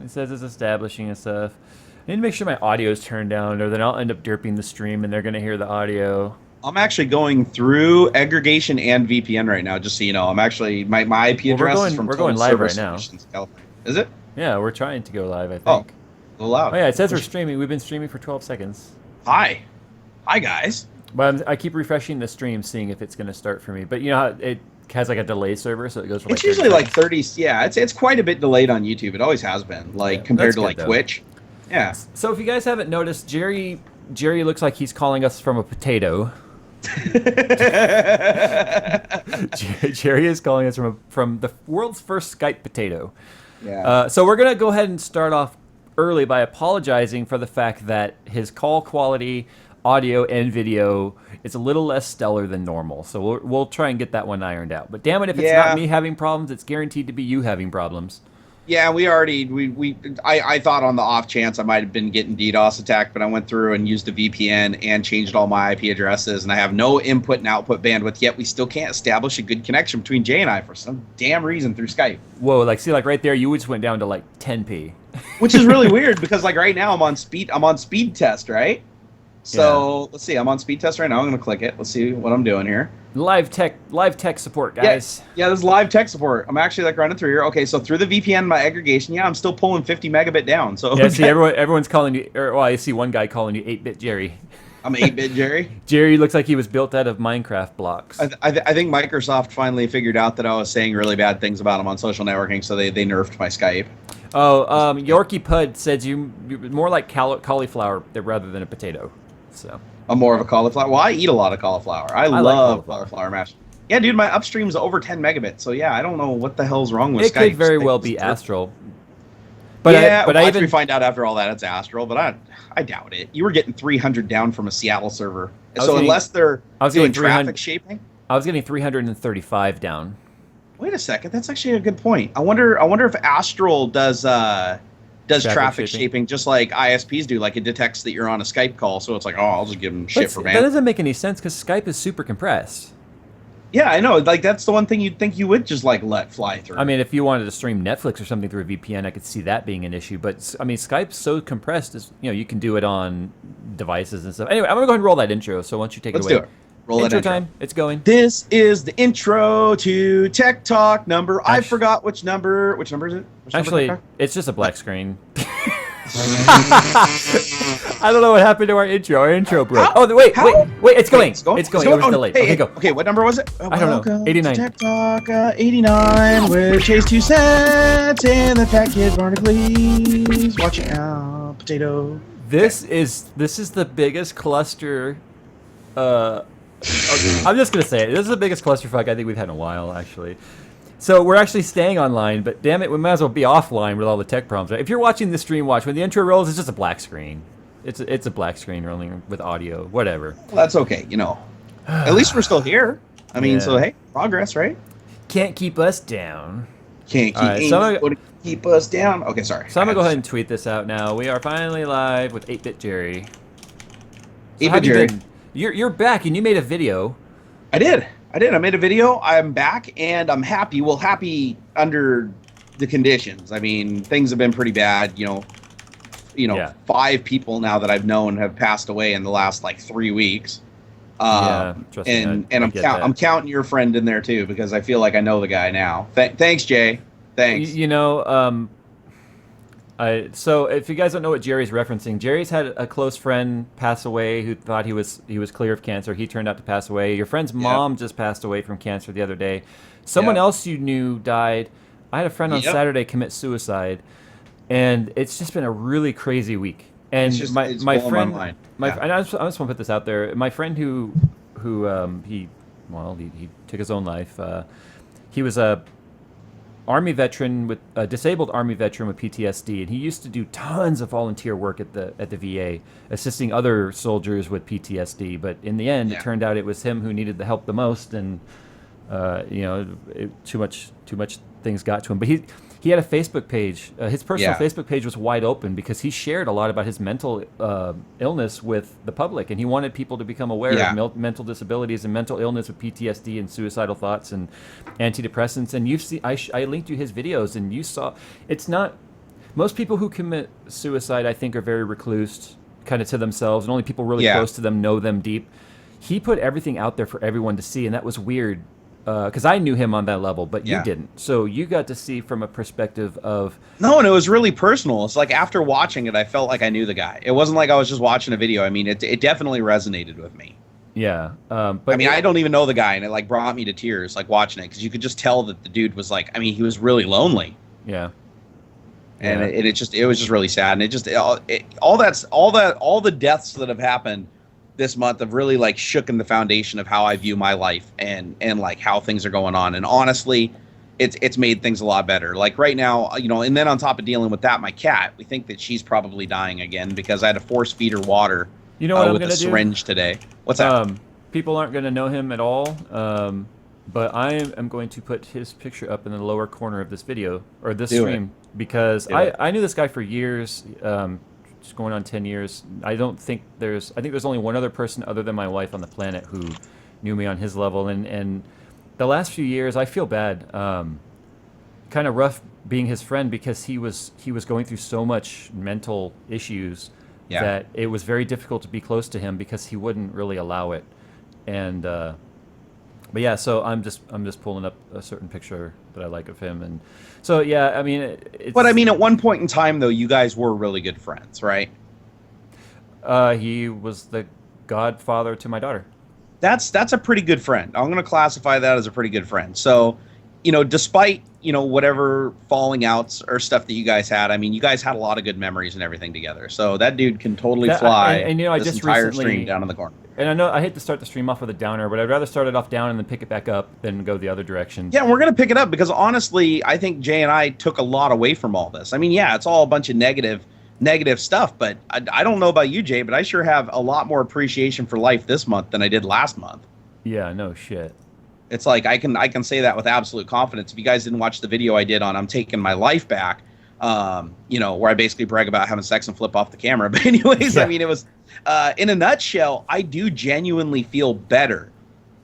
It says it's establishing and stuff. I need to make sure my audio is turned down, or then I'll end up derping the stream, and they're gonna hear the audio. I'm actually going through aggregation and VPN right now, just so you know. I'm actually my IP address is from we're going live right now. California. Is it? Yeah, we're trying to go live, I think. Oh, a little loud. Oh yeah, it says we're streaming. We've been streaming for 12 seconds. Hi guys. But I keep refreshing the stream, seeing if it's going to start for me. But you know how it has like a delay server, so it goes for It's usually like 30. Yeah, it's quite a bit delayed on YouTube. It always has been, like compared to like Twitch. Yeah. So if you guys haven't noticed, Jerry looks like he's calling us from a potato. Jerry is calling us from the world's first Skype potato. Yeah. So we're gonna go ahead and start off early by apologizing for the fact that his call quality, audio and video, is a little less stellar than normal. So we'll try and get that one ironed out. But damn it, if it's not me having problems, it's guaranteed to be you having problems. Yeah, I thought on the off chance I might have been getting DDoS attacked, but I went through and used a VPN and changed all my IP addresses, and I have no input and output bandwidth, yet we still can't establish a good connection between Jay and I for some damn reason through Skype. Whoa, like see, like right there, you just went down to like 10p. Which is really weird because like right now I'm on speed test, right? So let's see, I'm on speed test right now. I'm gonna click it. Let's see what I'm doing here. Live tech support, guys. Yeah, this is live tech support. I'm actually like running through here. Okay, so through the VPN, my aggregation, yeah, I'm still pulling 50 megabit down. So yeah, see, everyone's calling you. Well, I see one guy calling you 8-bit Jerry. I'm 8-bit Jerry. Jerry looks like he was built out of Minecraft blocks. I think Microsoft finally figured out that I was saying really bad things about them on social networking, so they nerfed my Skype. Oh, Yorkie Pud says you're more like cauliflower rather than a potato. So I'm more of a cauliflower. Well, I eat a lot of cauliflower. I love cauliflower mash. Yeah, dude, my upstream's over 10 megabits. So yeah, I don't know what the hell's wrong with Skype. It could very well be Astral. But we find out after all that it's Astral, but I doubt it. You were getting 300 down from a Seattle server. So unless they're doing traffic shaping, I was getting 335 down. Wait a second, that's actually a good point. I wonder if Astral does traffic shaping just like ISPs do. Like it detects that you're on a Skype call, so it's like, oh, I'll just give them shit for bandwidth. That doesn't make any sense because Skype is super compressed. Yeah, I know. Like that's the one thing you'd think you would just like let fly through. I mean, if you wanted to stream Netflix or something through a VPN, I could see that being an issue. But I mean, Skype's so compressed, you can do it on devices and stuff. Anyway, I'm gonna go ahead and roll that intro. So once you take it away, do it. Roll intro that intro time. It's going. This is the intro to Tech Talk number. I forgot which number. Which number is it? Actually, it's just a black screen. I don't know what happened to our intro. Our intro broke. Wait, it's going. It's going. It was delayed. Hey, okay, go. Okay, what number was it? I don't know. 89. Tech Talk 89 with JayzTwoCents and the Fat Kid Barnacles. Watching out, potato. This is the biggest cluster. I'm just gonna say it. This is the biggest clusterfuck I think we've had in a while, actually. So we're actually staying online, but damn it, we might as well be offline with all the tech problems. Right? If you're watching the stream, when the intro rolls, it's just a black screen. It's a black screen rolling with audio, whatever. Well, that's okay, At least we're still here. I mean, so hey, progress, right? Can't keep us down. Can't keep us down. Okay, sorry. So I'm gonna go ahead and tweet this out now. We are finally live with 8-bit Jerry. 8-bit Jerry. You're back, and you made a video. I did. I made a video. I'm back, and I'm happy. Well, happy under the conditions. I mean, things have been pretty bad. 5 people now that I've known have passed away in the last like 3 weeks. Trust me, I'm counting your friend in there too because I feel like I know the guy now. Thanks, Jay. Thanks. So if you guys don't know what Jerry's referencing, Jerry's had a close friend pass away who thought he was clear of cancer. He turned out to pass away. Your friend's mom just passed away from cancer the other day. Someone else you knew died. I had a friend on Saturday commit suicide, and it's just been a really crazy week. And my friend, I just want to put this out there. My friend who he took his own life. He was a disabled Army veteran with PTSD, and he used to do tons of volunteer work at the VA, assisting other soldiers with PTSD. But in the end, it turned out it was him who needed the help the most, and too much things got to him. But he had a Facebook page. His personal Facebook page was wide open because he shared a lot about his mental illness with the public, and he wanted people to become aware of mental disabilities and mental illness with PTSD and suicidal thoughts and antidepressants. And I linked you his videos, and you saw it's not. Most people who commit suicide, I think, are very recluse, kind of to themselves, and only people really Yeah. close to them know them deep. He put everything out there for everyone to see, and that was weird because I knew him on that level, but you Yeah. didn't. So you got to see from a perspective of, No, and it was really personal. It's like after watching it, I felt like I knew the guy. It wasn't like I was just watching a video. I mean, it definitely resonated with me. yeah. But I mean, I don't even know the guy, and it like brought me to tears, like watching it, because you could just tell that the dude was like, I mean, he was really lonely, yeah. and Yeah. it was just really sad, and all the deaths that have happened this month have really like shooken the foundation of how I view my life and like how things are going on, and honestly, it's made things a lot better. Like right now, you know, and then on top of dealing with that, my cat, we think that she's probably dying again because I had to force feed her water. You know what I'm with a gonna do? syringe today. What's that? People aren't going to know him at all, but I am going to put his picture up in the lower corner of this video or this Do it. stream because Do it. I knew this guy for years, just going on 10 years. I think there's only one other person other than my wife on the planet who knew me on his level, and the last few years I feel bad, kind of rough being his friend because he was going through so much mental issues. Yeah. That it was very difficult to be close to him because he wouldn't really allow it. And but yeah, so I'm just pulling up a certain picture that I like of him, and so yeah, I mean, it's, But I mean, at one point in time, though, you guys were really good friends, right? he was the godfather to my daughter. That's a pretty good friend. I'm going to classify that as a pretty good friend. So, you know, despite, you know, whatever falling outs or stuff that you guys had, I mean, you guys had a lot of good memories and everything together. So that dude can totally fly and, you know, I this just entire recently stream down in the corner. And I know I hate to start the stream off with a downer, but I'd rather start it off down and then pick it back up than go the other direction. Yeah, we're going to pick it up because honestly, I think Jay and I took a lot away from all this. I mean, yeah, it's all a bunch of negative stuff, but I don't know about you, Jay, but I sure have a lot more appreciation for life this month than I did last month. Yeah, no shit. It's like I can say that with absolute confidence. If you guys didn't watch the video I did on I'm taking my life back, you know, where I basically brag about having sex and flip off the camera. But anyways, Yeah. I mean, it was in a nutshell, I do genuinely feel better.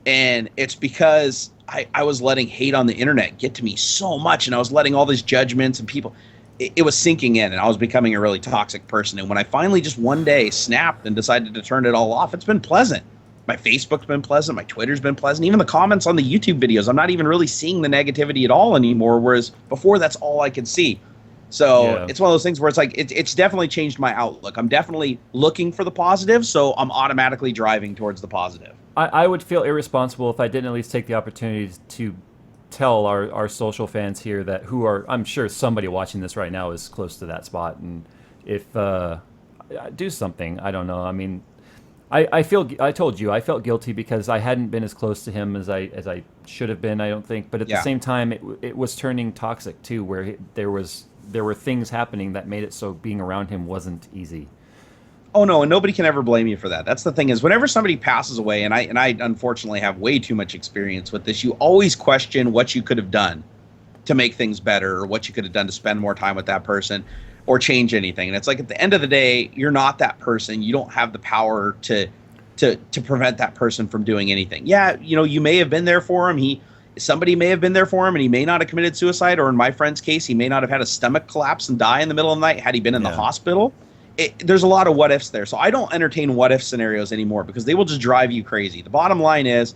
And it's because I was letting hate on the internet get to me so much, and I was letting all these judgments and people, it was sinking in, and I was becoming a really toxic person. And when I finally just one day snapped and decided to turn it all off, it's been pleasant. My Facebook's been pleasant. My Twitter's been pleasant. Even the comments on the YouTube videos, I'm not even really seeing the negativity at all anymore, whereas before that's all I could see. So Yeah. it's one of those things where it's like it's definitely changed my outlook. I'm definitely looking for the positive, so I'm automatically driving towards the positive. I would feel irresponsible if I didn't at least take the opportunity to tell our social fans here that who are, I'm sure somebody watching this right now is close to that spot, and if do something. I don't know. I mean, I told you I felt guilty because I hadn't been as close to him as I should have been. I don't think, but at the same time, it was turning toxic too, where there were things happening that made it so being around him wasn't easy. Oh no, and nobody can ever blame you for that. That's the thing is whenever somebody passes away, and I unfortunately have way too much experience with this, you always question what you could have done to make things better, or what you could have done to spend more time with that person or change anything. And it's like at the end of the day, you're not that person. You don't have the power to prevent that person from doing anything. Yeah, you know, you may have been there for him. Somebody may have been there for him, and he may not have committed suicide, or in my friend's case, he may not have had a stomach collapse and die in the middle of the night had he been in the hospital. There's a lot of what ifs there. So I don't entertain what if scenarios anymore because they will just drive you crazy. The bottom line is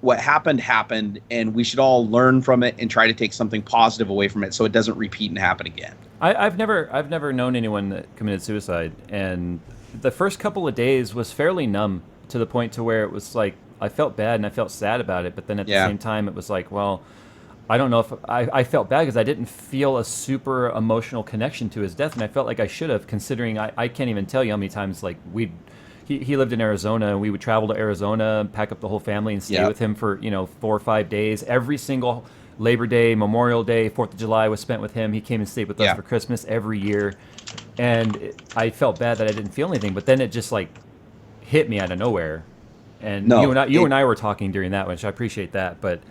what happened, and we should all learn from it and try to take something positive away from it so it doesn't repeat and happen again. I've never known anyone that committed suicide, and the first couple of days was fairly numb to the point to where it was like I felt bad and I felt sad about it, but then at the same time it was like, well, I don't know if I felt bad because I didn't feel a super emotional connection to his death, and I felt like I should have, considering I can't even tell you how many times like he lived in Arizona, and we would travel to Arizona, pack up the whole family, and stay with him for 4 or 5 days. Every single Labor Day, Memorial Day, 4th of July was spent with him. He came and stayed with us for Christmas every year, and I felt bad that I didn't feel anything. But then it just like hit me out of nowhere, and you and I were talking during that, which I appreciate that, but.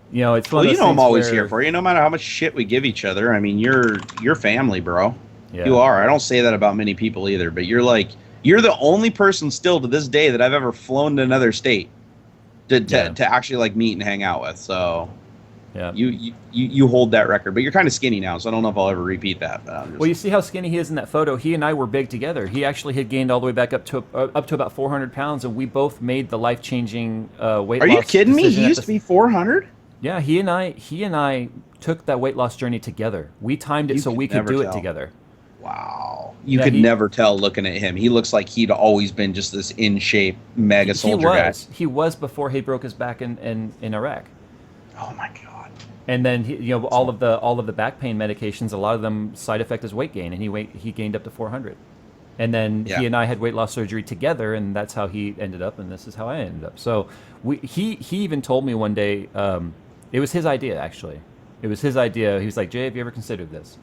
You know, it's one of those I'm always where, here for you, no matter how much shit we give each other. I mean, you're family, bro. Yeah. You are. I don't say that about many people either, but you're the only person still to this day that I've ever flown to another state to actually like meet and hang out with. So Yeah. You hold that record, but you're kind of skinny now, so I don't know if I'll ever repeat that. Well, you see how skinny he is in that photo. He and I were big together. He actually had gained all the way back up to about 400 pounds, and we both made the life-changing weight loss. Are you kidding me? decision He at used the- to be 400. Yeah, he and I took that weight loss journey together. We timed it You so could we could never do tell. it together. Wow, you Yeah, could he- never tell looking at him. He looks like he'd always been just this in shape mega soldier guy. He was before he broke his back in Iraq. Oh my god. And then all of the back pain medications, a lot of them side effect is weight gain, and he gained up to 400. And then Yeah. he and I had weight loss surgery together, and that's how he ended up, and this is how I ended up. So he even told me one day, it was his idea actually. It was his idea. He was like, Jay, have you ever considered this?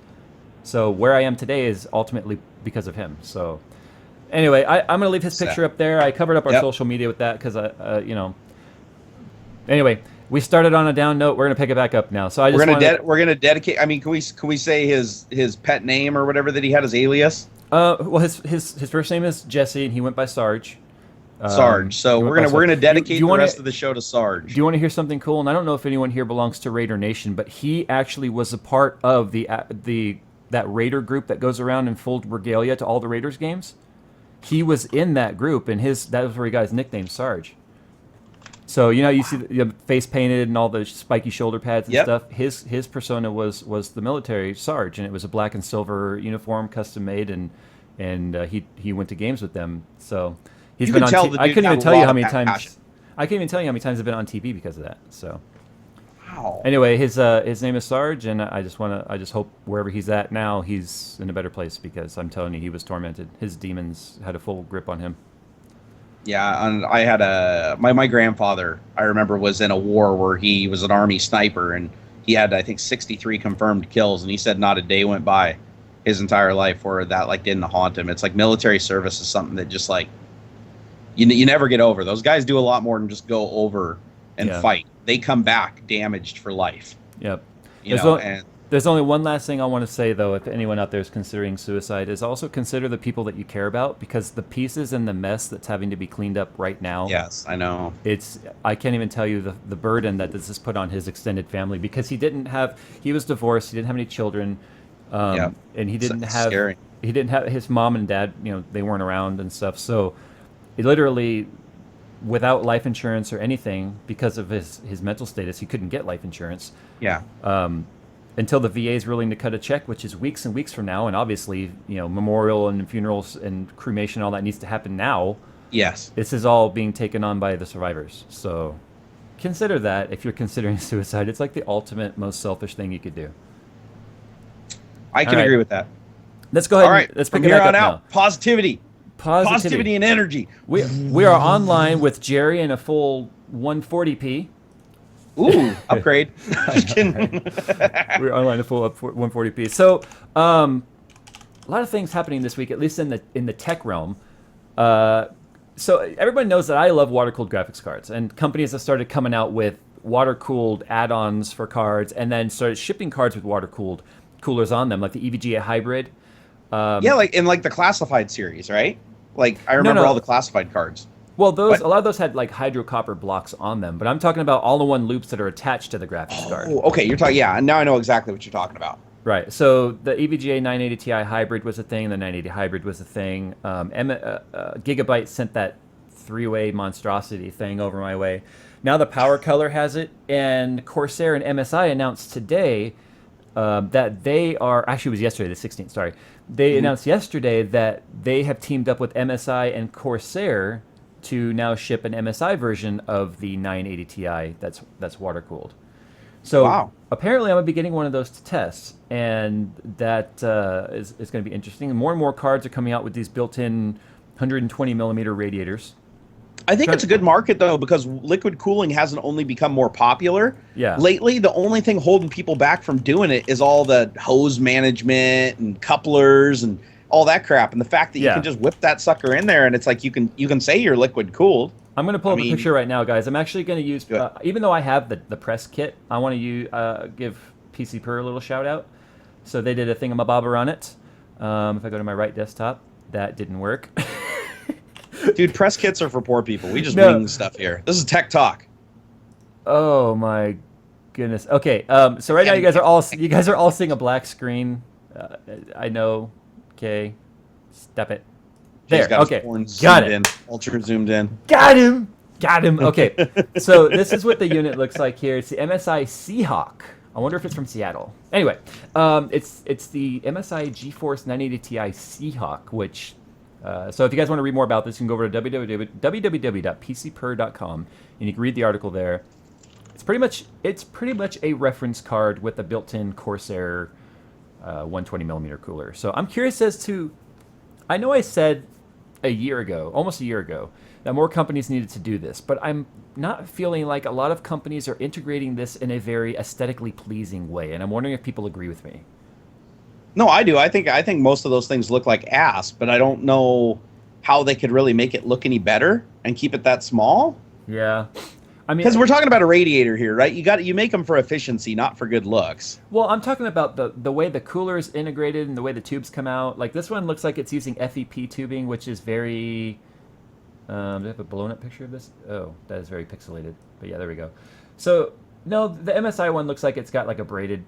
So where I am today is ultimately because of him. So anyway, I'm going to leave his picture up there. I covered up our Yep. social media with that because Anyway, we started on a down note. We're going to pick it back up now. So I just We're gonna dedicate. I mean, can we say his pet name or whatever that he had, his alias? Well, his first name is Jesse, and he went by Sarge. Sarge. So he we're went by gonna Sarge. dedicate the wanna- rest of the show to Sarge. Do you want to hear something cool? And I don't know if anyone here belongs to Raider Nation, but he actually was a part of that Raider group that goes around in full regalia to all the Raiders games. He was in that group, and that was where he got his nickname, Sarge. So you see the face painted and all the spiky shoulder pads and Yep. stuff. His persona was the military Sarge, and it was a black and silver uniform, custom made, and he went to games with them. So he's You been can on. tell the I dude couldn't had even a tell you lot how of many times. passion. I can't even tell you how many times I've been on TV because of that. So Wow. anyway, his name is Sarge, and I just hope wherever he's at now, he's in a better place, because I'm telling you, he was tormented. His demons had a full grip on him. Yeah, and I had my grandfather, I remember, was in a war where he was an Army sniper, and he had, I think, 63 confirmed kills, and he said not a day went by his entire life where that didn't haunt him. It's like military service is something that just you never get over. Those guys do a lot more than just go over and Yeah. fight. They come back damaged for life. Yep. You There's know, o- There's only one last thing I want to say, though, if anyone out there is considering suicide, is also consider the people that you care about, because the pieces and the mess that's having to be cleaned up right now. yes, I know. I can't even tell you the burden that this has put on his extended family, because he was divorced, he didn't have any children, Yeah. and he didn't It's have scary. his mom and dad, they weren't around and stuff. So he literally, without life insurance or anything, because of his mental status, he couldn't get life insurance. Yeah. Until the VA is willing to cut a check, which is weeks and weeks from now, and obviously, memorial and funerals and cremation, all that needs to happen now. Yes. This is all being taken on by the survivors. So consider that if you're considering suicide. It's like the ultimate, most selfish thing you could do. I can All right. agree with that. Let's go ahead. All right. Let's From pick it here back on up out, positivity. now. Positivity and energy. We are online with Jerry in a full 140p. Ooh, upgrade. Just kidding. We're online a full 140p. So, a lot of things happening this week, at least in the tech realm. So everybody knows that I love water-cooled graphics cards, and companies have started coming out with water-cooled add-ons for cards, and then started shipping cards with water-cooled coolers on them, like the EVGA Hybrid. Yeah, in the classified series, right? I remember no. all the classified cards. Well, What? a lot of those had hydro copper blocks on them, but I'm talking about all-in-one loops that are attached to the graphics card. Oh, okay. You're talking. Yeah, now I know exactly what you're talking about. Right. So the EVGA 980 Ti Hybrid was a thing. The 980 Hybrid was a thing. Gigabyte sent that three-way monstrosity thing over my way. Now the Power Color has it, and Corsair and MSI announced today that they are, actually it was yesterday, the 16th, sorry. They announced yesterday that they have teamed up with MSI and Corsair to now ship an MSI version of the 980 Ti that's water-cooled. So Wow. apparently I'm going to be getting one of those to test, and that is going to be interesting. And more cards are coming out with these built-in 120 millimeter radiators. I think it's a good market, though, because liquid cooling hasn't only become more popular. Yeah. Lately, the only thing holding people back from doing it is all the hose management and couplers and all that crap. And the fact that you Yeah. can just whip that sucker in there and it's like you can say you're liquid cooled. I'm going to pull up a mean- picture right now, guys. I'm actually going to use, Good. even though I have the press kit, I want to give PC Per a little shout out. So they did a thingamabobber on it. If I go to my right desktop, that didn't work. Dude, press kits are for poor people. We just No. wing stuff here. This is tech talk. Oh my goodness. Okay. So right now you guys are all seeing a black screen. I know. Okay. Step it. There. Got Okay. his horn Got zoomed it. in, ultra zoomed in. Got him. Got him. Okay. So this is what the unit looks like here. It's the MSI Seahawk. I wonder if it's from Seattle. Anyway, it's the MSI GeForce 980 Ti Seahawk, which. So if you guys want to read more about this, you can go over to www.pcper.com and you can read the article there. It's pretty much a reference card with a built-in Corsair 120mm cooler. So I'm curious as to. I know I said almost a year ago, that more companies needed to do this, but I'm not feeling like a lot of companies are integrating this in a very aesthetically pleasing way, and I'm wondering if people agree with me. No, I do. I think most of those things look like ass, but I don't know how they could really make it look any better and keep it that small. Yeah. I mean, because we're talking about a radiator here, right? You make them for efficiency, not for good looks. Well, I'm talking about the way the cooler is integrated and the way the tubes come out. Like this one looks like it's using FEP tubing, which is very. Do I have a blown up picture of this? Oh, that is very pixelated. But yeah, there we go. So no, the MSI one looks like it's got like a braided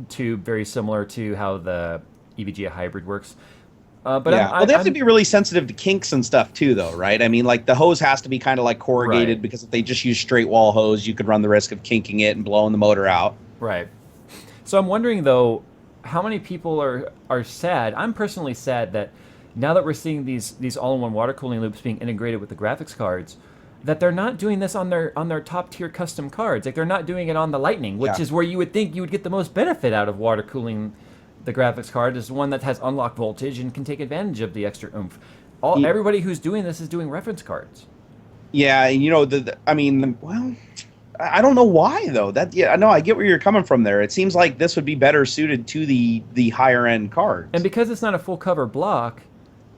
tube, very similar to how the EVGA hybrid works. But yeah, well, they have to be really sensitive to kinks and stuff too, though, right? I mean, like the hose has to be kind of like corrugated, right. Because if they just use straight wall hose, you could run the risk of kinking it and blowing the motor out. Right. So I'm wondering though, how many people are sad? I'm personally sad that now that we're seeing these all-in-one water cooling loops being integrated with the graphics cards, that they're not doing this on their top tier custom cards. Like they're not doing it on the Lightning, which is where you would think you would get the most benefit out of water cooling. The graphics card is one that has unlocked voltage and can take advantage of the extra oomph. Everybody who's doing this is doing reference cards. Yeah, and you know, well, I don't know why though. I get where you're coming from there. It seems like this would be better suited to the higher end cards. And because it's not a full cover block,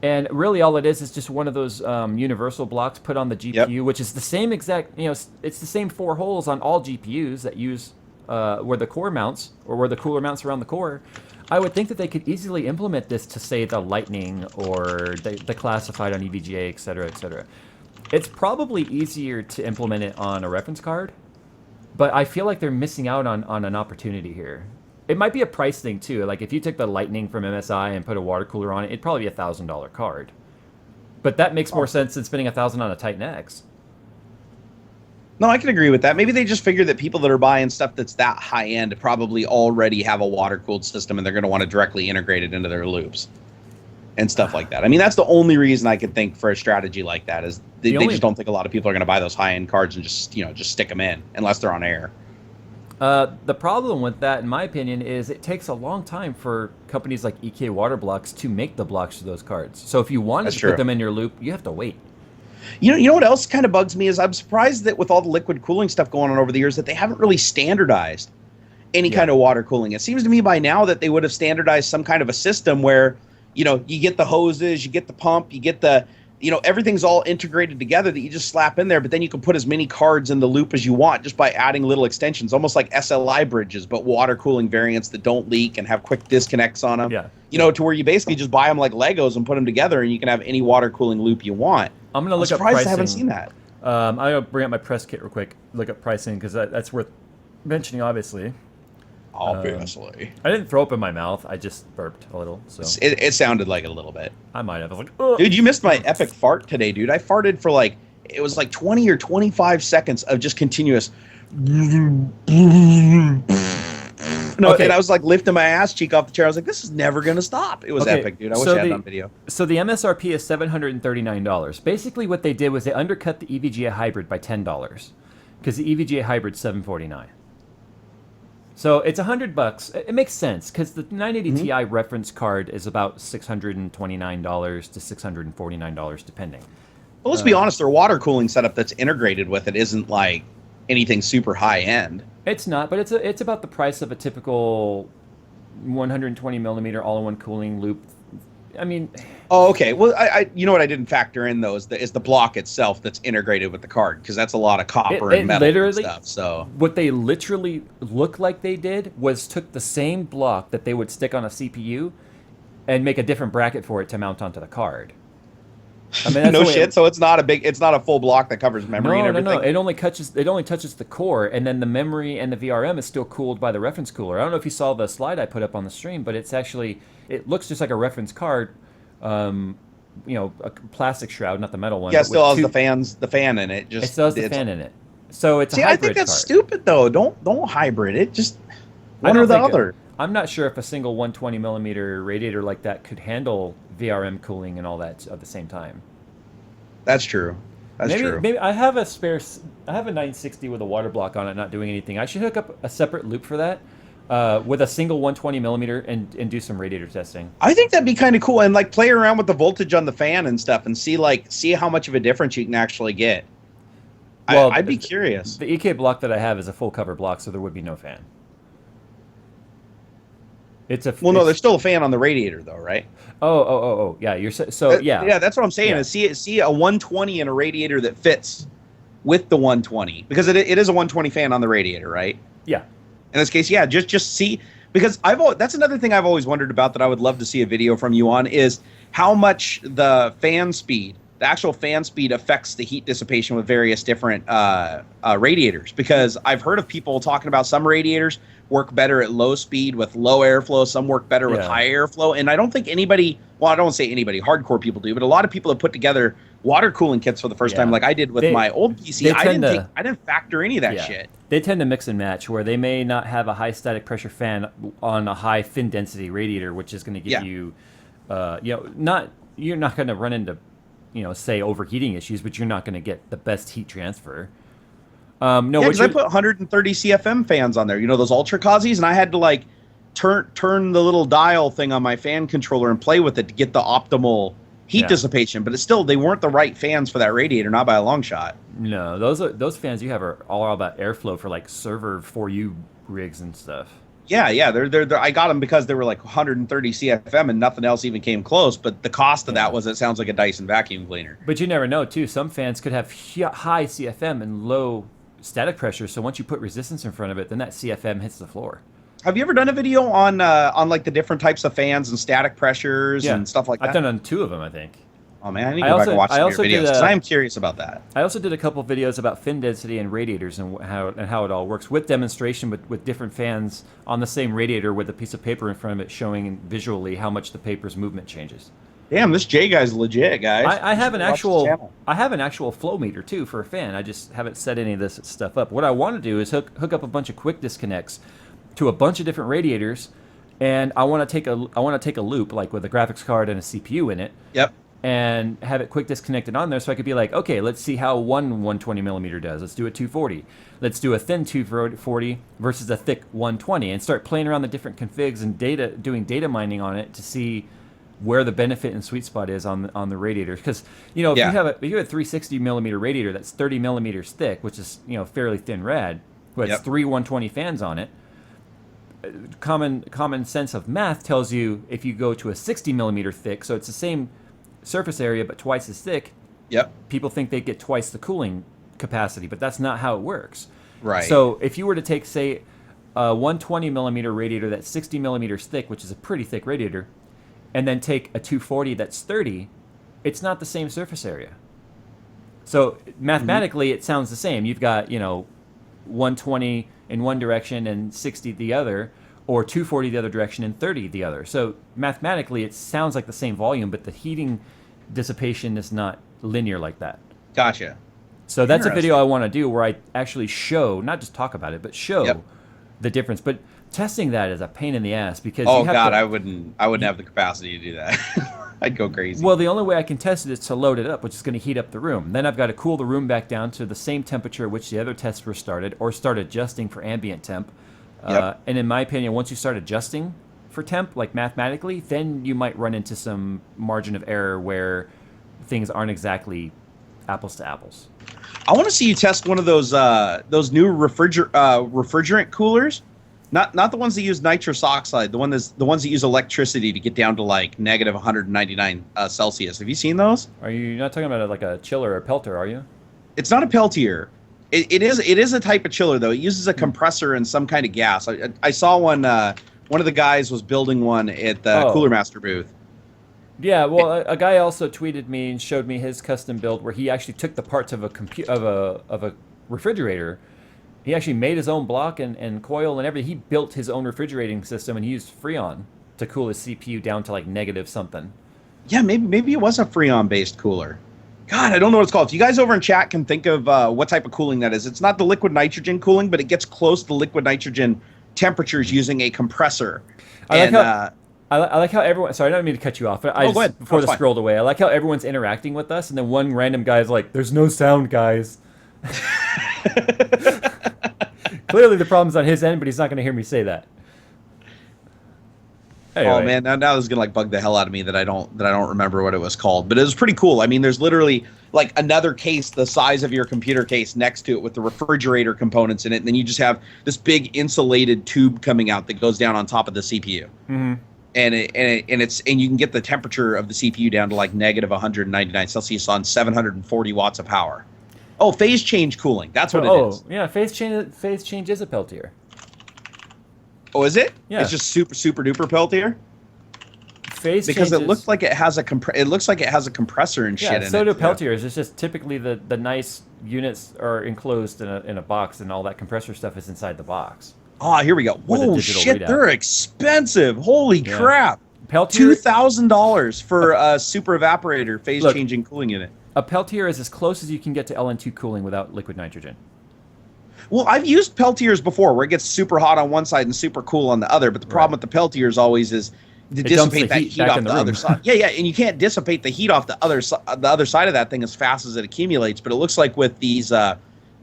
and really all it is just one of those universal blocks put on the GPU, which is the same exact. It's the same 4 holes on all GPUs that use where the core mounts or where the cooler mounts around the core. I would think that they could easily implement this to, say, the Lightning or the classified on EVGA, et cetera, et cetera. It's probably easier to implement it on a reference card, but I feel like they're missing out on an opportunity here. It might be a price thing, too. Like, if you took the Lightning from MSI and put a water cooler on it, it'd probably be a $1,000 card. But that makes more sense than spending $1,000 on a Titan X. No, I can agree with that. Maybe they just figure that people that are buying stuff that's that high end probably already have a water cooled system, and they're going to want to directly integrate it into their loops and stuff like that. I mean, that's the only reason I could think for a strategy like that is they just don't think a lot of people are going to buy those high end cards and just stick them in unless they're on air. The problem with that, in my opinion, is it takes a long time for companies like EK Water Blocks to make the blocks for those cards. So if you wanted to put them in your loop, you have to wait. You know what else kind of bugs me is I'm surprised that with all the liquid cooling stuff going on over the years that they haven't really standardized any kind of water cooling. It seems to me by now that they would have standardized some kind of a system where, you get the hoses, you get the pump, you get the, everything's all integrated together that you just slap in there, but then you can put as many cards in the loop as you want just by adding little extensions, almost like SLI bridges, but water cooling variants that don't leak and have quick disconnects on them. Yeah. To where you basically just buy them like Legos and put them together and you can have any water cooling loop you want. I'm going to look up pricing. I haven't seen that. I'm going to bring up my press kit real quick, look up pricing, because that's worth mentioning, obviously. Obviously. I didn't throw up in my mouth. I just burped a little. So it sounded like it a little bit. I might have. I was like, ugh. Dude, you missed my epic fart today, dude. I farted for it was 20 or 25 seconds of just continuous. And I was lifting my ass cheek off the chair. I was like, this is never going to stop. It was epic, dude. I wish I had it on video. So the MSRP is $739. Basically what they did was they undercut the EVGA hybrid by $10 because the EVGA hybrid's $749. So it's $100. It makes sense because the 980 Ti reference card is about $629 to $649 depending. Well, let's be honest. Their water cooling setup that's integrated with it isn't like anything super high end. It's not, but it's about the price of a typical 120 millimeter all-in-one cooling loop. I mean, oh, okay. Well, I you know what I didn't factor in though is the block itself that's integrated with the card because that's a lot of copper and metal and stuff. So what they literally look like they did was took the same block that they would stick on a CPU and make a different bracket for it to mount onto the card. I mean, that's No the way shit. So it's not a full block that covers memory and everything. no. It only touches the core, and then the memory and the VRM is still cooled by the reference cooler. I don't know if you saw the slide I put up on the stream, but it looks just like a reference card, a plastic shroud, not the metal one. Yeah, it but still with has the fan in it. it still has the fan in it. So it's a I hybrid think that's card. stupid though. Don't hybrid it. Just one don't or the think other. I'm not sure if a single 120 millimeter radiator like that could handle VRM cooling and all that at the same time. That's true. That's true. Maybe I have a 960 with a water block on it, not doing anything. I should hook up a separate loop for that with a single 120 millimeter and do some radiator testing. I think that'd be kind of cool, and like play around with the voltage on the fan and stuff, and see how much of a difference you can actually get. Well, I'd be curious. The EK block that I have is a full cover block, so there would be no fan. No, there's still a fan on the radiator though, right? Oh, yeah. Yeah, that's what I'm saying. Yeah. Is see a 120 in a radiator that fits with the 120, because it is a 120 fan on the radiator, right? Yeah. In this case, yeah, just see, because that's another thing I've always wondered about that I would love to see a video from you on, is how much the actual fan speed affects the heat dissipation with various different radiators. Because I've heard of people talking about some radiators work better at low speed with low airflow, some work better with high airflow, and I don't think anybody, well, I don't say anybody, hardcore people do, but a lot of people have put together water cooling kits for the first time, like I did with my old PC. I didn't factor any of that shit. They tend to mix and match, where they may not have a high static pressure fan on a high fin density radiator, which is going to give you, you're not going to run into, say overheating issues, but you're not going to get the best heat transfer. Because I put 130 CFM fans on there, those ultra Kazis, and I had to like turn the little dial thing on my fan controller and play with it to get the optimal heat dissipation. But they weren't the right fans for that radiator, not by a long shot. No, those fans you have are all about airflow for like server 4U rigs and stuff. Yeah, they're I got them because they were like 130 CFM and nothing else even came close. But the cost of that was, it sounds like a Dyson vacuum cleaner. But you never know too. Some fans could have high CFM and low static pressure. So once you put resistance in front of it, then that CFM hits the floor. Have you ever done a video on like the different types of fans and static pressures and stuff like that? I've done on 2 of them, I think. Oh man, I need to go back and watch some of your videos because I'm curious about that. I also did a couple videos about fin density and radiators and how it all works with demonstration with different fans on the same radiator with a piece of paper in front of it showing visually how much the paper's movement changes. Damn, this Jay guy's legit, guys. I have an actual flow meter too for a fan. I just haven't set any of this stuff up. What I want to do is hook up a bunch of quick disconnects to a bunch of different radiators, and I want to take a loop like with a graphics card and a CPU in it. Yep. And have it quick disconnected on there, so I could be like, okay, let's see how one 120 millimeter does. Let's do a 240. Let's do a thin 240 versus a thick 120, and start playing around the different configs and doing data mining on it to see where the benefit and sweet spot is on the radiators. Because if you have a 360 millimeter radiator that's 30 millimeters thick, which is fairly thin rad, who has 3 120 fans on it, common sense of math tells you if you go to a 60 millimeter thick, so it's the same surface area but twice as thick, people think they get twice the cooling capacity, but that's not how it works. Right. So if you were to take, say, a 120 millimeter radiator that's 60 millimeters thick, which is a pretty thick radiator, and then take a 240 that's 30, it's not the same surface area. So mathematically, it sounds the same. You've got 120 in one direction and 60 the other, or 240 the other direction and 30 the other. So mathematically, it sounds like the same volume, but the heating dissipation is not linear like that. Gotcha. So that's a video I want to do where I actually show, not just talk about it, but show the difference. But testing that is a pain in the ass because I wouldn't have the capacity to do that. I'd go crazy. Well, the only way I can test it is to load it up, which is going to heat up the room. Then I've got to cool the room back down to the same temperature at which the other tests were started, or start adjusting for ambient temp. And in my opinion, once you start adjusting for temp, like mathematically, then you might run into some margin of error where things aren't exactly apples to apples. I want to see you test one of those new refrigerant coolers. Not the ones that use nitrous oxide, the ones that use electricity to get down to like negative 199 Celsius. Have you seen those? Are you not talking about like a chiller or a pelter, are you? It's not a Peltier. It is a type of chiller though. It uses a compressor and some kind of gas. I saw one. One of the guys was building one at the Cooler Master booth, Yeah, well, a guy also tweeted me and showed me his custom build where he actually took the parts of a refrigerator. He actually made his own block and coil and everything. He built his own refrigerating system and he used Freon to cool his CPU down to like negative something. Yeah, maybe it was a Freon based cooler. God, I don't know what it's called. If you guys over in chat can think of what type of cooling that is, it's not the liquid nitrogen cooling, but it gets close to liquid nitrogen temperatures using a compressor. I like how everyone. Sorry, I don't mean to cut you off. But go ahead. Before this scrolled away, I like how everyone's interacting with us, and then one random guy's like, "There's no sound, guys." Clearly, the problem's on his end, but he's not going to hear me say that. Anyway. Oh man, now this is gonna like bug the hell out of me that I don't remember what it was called. But it was pretty cool. I mean, there's literally like another case the size of your computer case next to it with the refrigerator components in it, and then you just have this big insulated tube coming out that goes down on top of the CPU. Mm-hmm. And you can get the temperature of the CPU down to like negative 199 Celsius on 740 watts of power. Oh, phase change cooling. That's what it is. Oh, yeah, phase change is a Peltier. Oh, is it? Yeah. It's just super duper Peltier. Phase because changes, it looks like it has a compressor and shit in it. Yeah, so do Peltiers. It's just typically the nice units are enclosed in a box, and all that compressor stuff is inside the box. Oh, here we go. Whoa, shit, readout. They're expensive. Holy crap. Peltier, $2,000 for a super evaporator phase changing cooling unit. A Peltier is as close as you can get to LN2 cooling without liquid nitrogen. Well, I've used Peltiers before where it gets super hot on one side and super cool on the other, but the problem with the Peltiers always is to dissipate that heat off the other side. Yeah, and you can't dissipate the heat off the other side of that thing as fast as it accumulates, but it looks like with these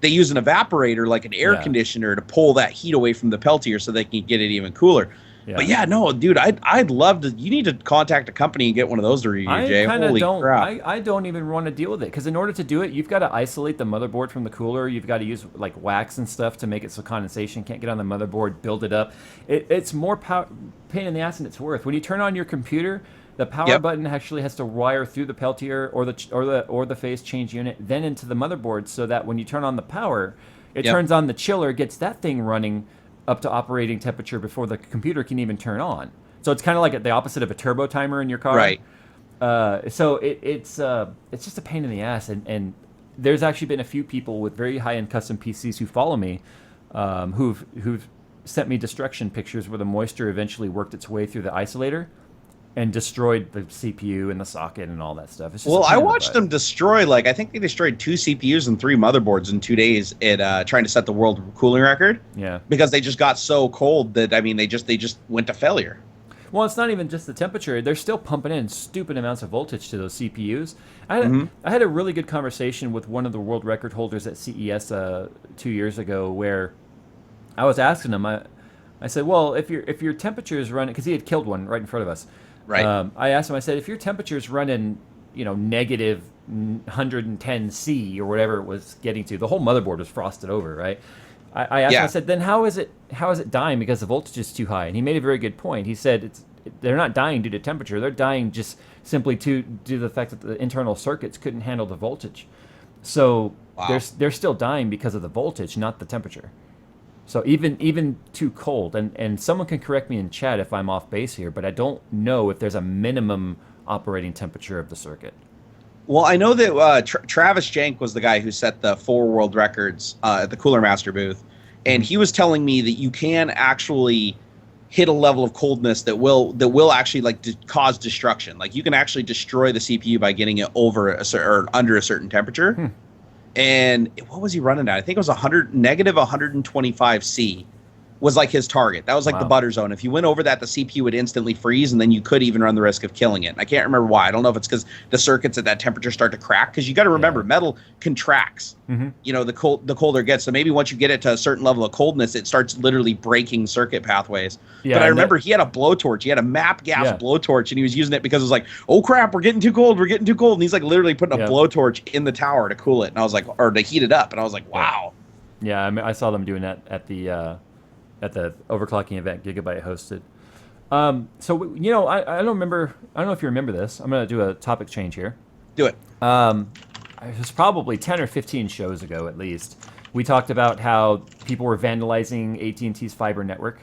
they use an evaporator like an air conditioner to pull that heat away from the Peltier so they can get it even cooler. Yeah. But yeah, no, dude, I'd love to. You need to contact a company and get one of those to review, Jay. Holy crap! I don't even want to deal with it because in order to do it, you've got to isolate the motherboard from the cooler. You've got to use like wax and stuff to make it so condensation can't get on the motherboard. Build it up. It's more pain in the ass than it's worth. When you turn on your computer, the power button actually has to wire through the Peltier or the phase change unit, then into the motherboard, so that when you turn on the power, it turns on the chiller, gets that thing running up to operating temperature before the computer can even turn on. So it's kind of like the opposite of a turbo timer in your car. Right. So it's just a pain in the ass. And there's actually been a few people with very high-end custom PCs who follow me, who've sent me destruction pictures where the moisture eventually worked its way through the isolator and destroyed the CPU and the socket and all that stuff. It's just I watched them destroy, I think they destroyed 2 CPUs and 3 motherboards in 2 days at trying to set the world cooling record. Yeah. Because they just got so cold that, I mean, they just went to failure. Well, it's not even just the temperature. They're still pumping in stupid amounts of voltage to those CPUs. I had a really good conversation with one of the world record holders at CES 2 years ago where I was asking him, I said, well, if your temperature is running, because he had killed one right in front of us. Right. I asked him, I said, if your temperature's running, negative 110 C or whatever it was getting to, the whole motherboard was frosted over, right? I asked him, I said, then how is it dying because the voltage is too high? And he made a very good point. He said they're not dying due to temperature. They're dying just simply due to the fact that the internal circuits couldn't handle the voltage. So they're still dying because of the voltage, not the temperature. So even too cold, and someone can correct me in chat if I'm off base here, but I don't know if there's a minimum operating temperature of the circuit. Well, I know that Travis Jank was the guy who set the 4 world records at the Cooler Master booth, and he was telling me that you can actually hit a level of coldness that will actually cause destruction. Like you can actually destroy the CPU by getting it over or under a certain temperature. And what was he running at? I think it was negative 125 C was his target. That was the butter zone. If you went over that, the CPU would instantly freeze, and then you could even run the risk of killing it. I can't remember why. I don't know if it's because the circuits at that temperature start to crack. Because you got to remember, metal contracts. The colder it gets. So maybe once you get it to a certain level of coldness, it starts literally breaking circuit pathways. Yeah, but I remember he had a blowtorch. He had a MAP gas blowtorch, and he was using it because it was oh crap, we're getting too cold. We're getting too cold. And he's literally putting a blowtorch in the tower to cool it. And I was or to heat it up. And I was wow. Yeah, I saw them doing that at the overclocking event Gigabyte hosted. So I don't remember. I don't know if you remember this. I'm going to do a topic change here. Do it. It was probably 10 or 15 shows ago at least. We talked about how people were vandalizing AT&T's fiber network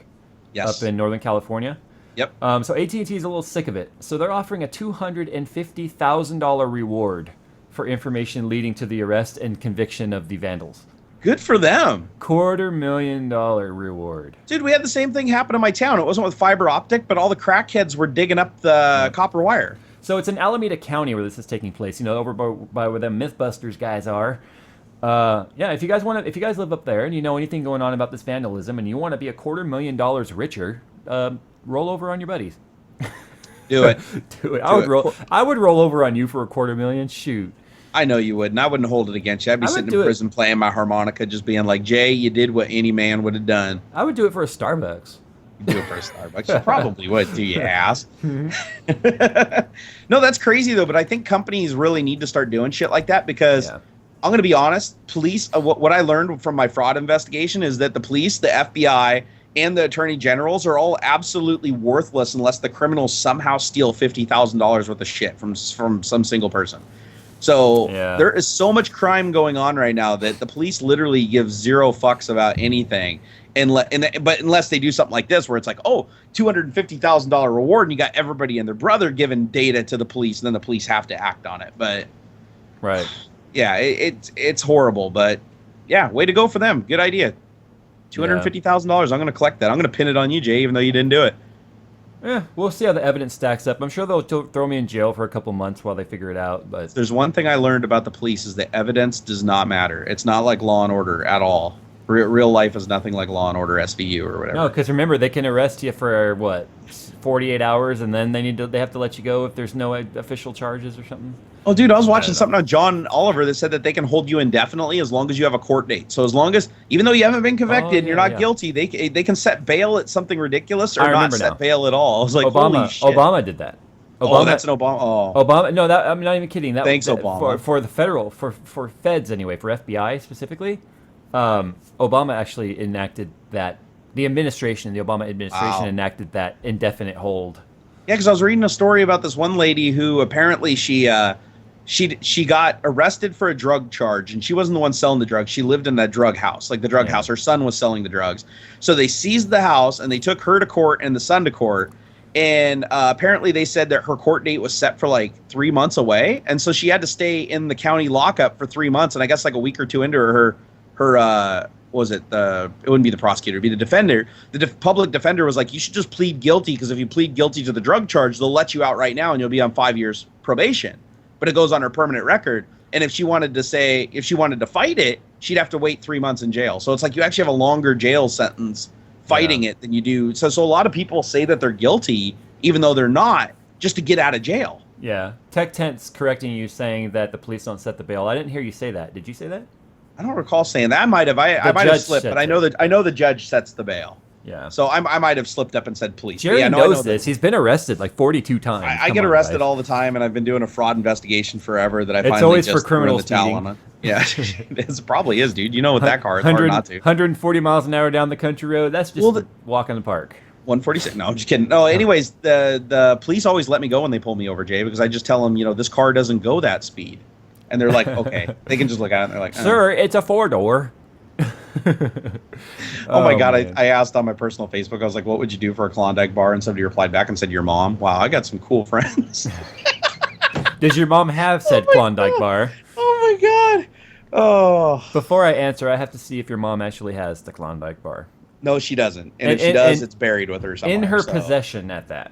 up in Northern California. Yep. So AT&T is a little sick of it. So they're offering a $250,000 reward for information leading to the arrest and conviction of the vandals. Good for them. $250,000 reward. Dude, we had the same thing happen in my town. It wasn't with fiber optic, but all the crackheads were digging up the copper wire. So it's in Alameda County where this is taking place. You know, over by where the MythBusters guys are. Yeah, if you guys live up there and you know anything going on about this vandalism and you want to be $250,000 richer, roll over on your buddies. Do it. Do it. I would roll over on you for $250,000. Shoot. I know you would, and I wouldn't hold it against you. I'd be sitting in prison playing my harmonica, just being like, Jay, you did what any man would have done. I would do it for a Starbucks. You do it for a Starbucks. You probably would, too, you ass. No, that's crazy, though, but I think companies really need to start doing shit like that because I'm going to be honest, police, what I learned from my fraud investigation is that the police, the FBI, and the attorney generals are all absolutely worthless unless the criminals somehow steal $50,000 worth of shit from some single person. So there is so much crime going on right now that the police literally give zero fucks about anything. But unless they do something like this where it's like, oh, $250,000 reward, and you got everybody and their brother giving data to the police, and then the police have to act on it. But yeah, it's horrible. But yeah, way to go for them. Good idea. $250,000. I'm going to collect that. I'm going to pin it on you, Jay, even though you didn't do it. Yeah, we'll see how the evidence stacks up. I'm sure they'll throw me in jail for a couple months while they figure it out. But there's one thing I learned about the police is that evidence does not matter. It's not like Law and Order at all. Real life is nothing like Law and Order SVU or whatever. No, because remember, they can arrest you for, 48 hours, and then they have to let you go if there's no official charges or something? Oh, dude, I was watching something on John Oliver that said that they can hold you indefinitely as long as you have a court date. So as long as, even though you haven't been convicted and you're not guilty, they can set bail at something ridiculous or not set bail at all. I was like, holy shit. Obama did that. That's an Obama. Oh. Obama. No, I'm not even kidding. Thanks, Obama. For the federal, for feds anyway, for FBI specifically, Obama actually enacted that. The Obama administration enacted that indefinite hold. Yeah, because I was reading a story about this one lady who apparently she got arrested for a drug charge, and she wasn't the one selling the drugs. She lived in that drug house, like the drug house. Her son was selling the drugs. So they seized the house, and they took her to court and the son to court. And apparently they said that her court date was set for like 3 months away. And so she had to stay in the county lockup for 3 months. And I guess like a week or two into her it wouldn't be the prosecutor, it'd be the defender. The public defender was like, you should just plead guilty, because if you plead guilty to the drug charge, they'll let you out right now and you'll be on 5 years probation. But it goes on her permanent record. And if she wanted to fight it, she'd have to wait 3 months in jail. So it's like you actually have a longer jail sentence fighting it than you do. So a lot of people say that they're guilty, even though they're not, just to get out of jail. Yeah. Tech Tent's correcting you, saying that the police don't set the bail. I didn't hear you say that. Did you say that? I don't recall saying that. I might have. I might have slipped, but I know the judge sets the bail. Yeah. So I might have slipped up and said police. Jerry knows this. He's been arrested like 42 times. I get arrested all the time, and I've been doing a fraud investigation forever. That I it's finally always just for criminal speeding. On it. Yeah, it probably is, dude. You know, with that car, it's hard not to. 140 miles an hour down the country road. That's just a walk in the park. 146. No, I'm just kidding. No, anyways, the police always let me go when they pull me over, Jay, because I just tell them, this car doesn't go that speed. And they're like, okay. They can just look at it and they're like, Sir, it's a 4-door. Oh my God. I asked on my personal Facebook, I was like, what would you do for a Klondike bar? And somebody replied back and said, your mom. Wow, I got some cool friends. Does your mom have said Klondike bar? Oh my God. Oh. Before I answer, I have to see if your mom actually has the Klondike bar. No, she doesn't. And if she does, it's buried with her somewhere. In her possession at that.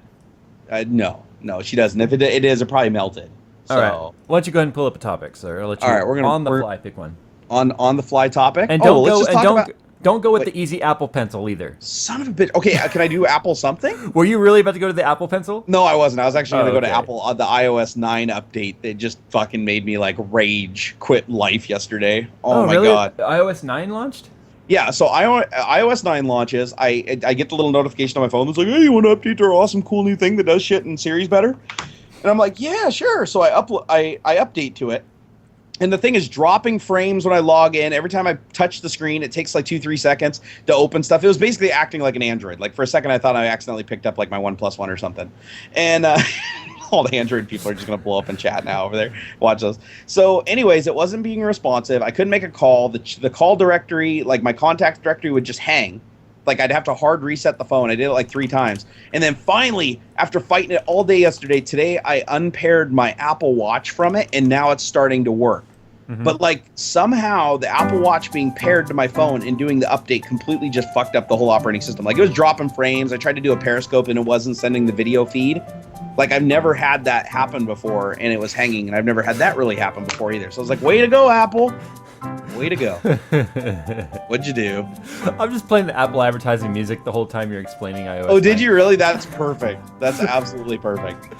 No, she doesn't. If it is, it probably melted. All right. Why don't you go ahead and pull up a topic, sir? I'll let you we're on the fly pick one. On the fly topic? And don't go with the easy Apple Pencil either. Son of a bitch. Okay, can I do Apple something? Were you really about to go to the Apple Pencil? No, I wasn't. I was actually going to go to Apple, the iOS 9 update. That just fucking made me like rage quit life yesterday. Oh my really? God. iOS 9 launched? Yeah, so iOS 9 launches. I get the little notification on my phone that's like, hey, you want to update our awesome cool new thing that does shit in Siri's better? And I'm like, yeah, sure. So I update to it. And the thing is dropping frames when I log in. Every time I touch the screen, it takes like 2-3 seconds to open stuff. It was basically acting like an Android. Like for a second, I thought I accidentally picked up like my OnePlus One or something. And all the Android people are just going to blow up in chat now over there. Watch those. So anyways, it wasn't being responsive. I couldn't make a call. The call directory, like my contact directory would just hang. Like, I'd have to hard reset the phone. I did it like 3 times. And then finally, after fighting it all day yesterday, today I unpaired my Apple Watch from it, and now it's starting to work. But, like, somehow the Apple Watch being paired to my phone and doing the update completely just fucked up the whole operating system. Like, it was dropping frames. I tried to do a Periscope, and it wasn't sending the video feed. Like, I've never had that happen before, and it was hanging, and I've never had that really happen before either. So I was like, way to go, Apple. Way to go. What'd you do? I'm just playing the Apple advertising music the whole time you're explaining iOS. Oh, did you really? That's perfect. That's absolutely perfect.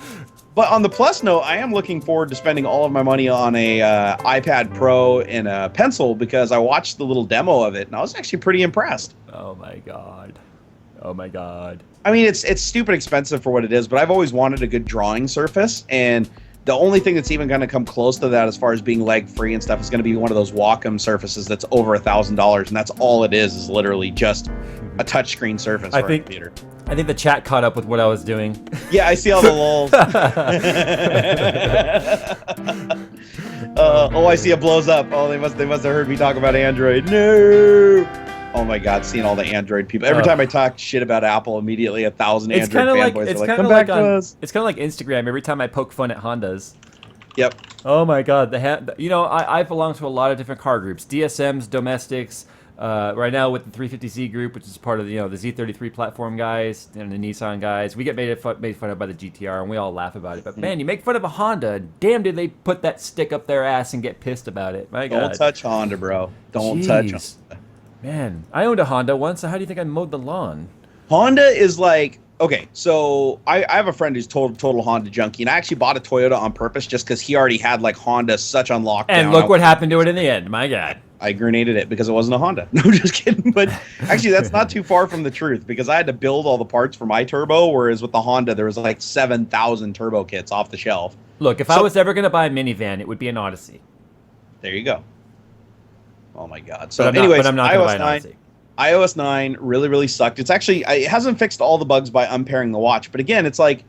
But on the plus note, I am looking forward to spending all of my money on a iPad Pro and a pencil because I watched the little demo of it, and I was actually pretty impressed. Oh, my God. Oh, my God. I mean, it's stupid expensive for what it is, but I've always wanted a good drawing surface, and the only thing that's even going to come close to that as far as being lag-free and stuff is going to be one of those Wacom surfaces that's over $1,000, and that's all it is literally just a touchsome surface for a computer. I think the chat caught up with what I was doing. Yeah, I see all the lulls. I see it blows up. Oh, they must have heard me talk about Android. No. Oh my God, seeing all the Android people. Every time I talk shit about Apple, immediately 1,000 Android fanboys are like, come back to us. It's kind of like Instagram. Every time I poke fun at Hondas. Yep. Oh my God, I belong to a lot of different car groups, DSMs, domestics. Right now with the 350Z group, which is part of the Z33 platform guys and the Nissan guys, we get made fun of by the GTR, and we all laugh about it. But man, you make fun of a Honda, damn, did they put that stick up their ass and get pissed about it? My God. Don't touch Honda, bro. Don't touch Honda. Man, I owned a Honda once, so how do you think I mowed the lawn? Honda is like, okay, so I have a friend who's total Honda junkie, and I actually bought a Toyota on purpose just because he already had like Honda such on lockdown. And look what happened to it in the end, my God. I grenaded it because it wasn't a Honda. No, just kidding. But actually, that's not too far from the truth because I had to build all the parts for my turbo, whereas with the Honda, there was like 7,000 turbo kits off the shelf. Look, if I was ever going to buy a minivan, it would be an Odyssey. There you go. Oh, my God. So anyways, I'm not going to buy an Odyssey. iOS 9 really, really sucked. It's actually, it hasn't fixed all the bugs by unpairing the watch. But again, it's like,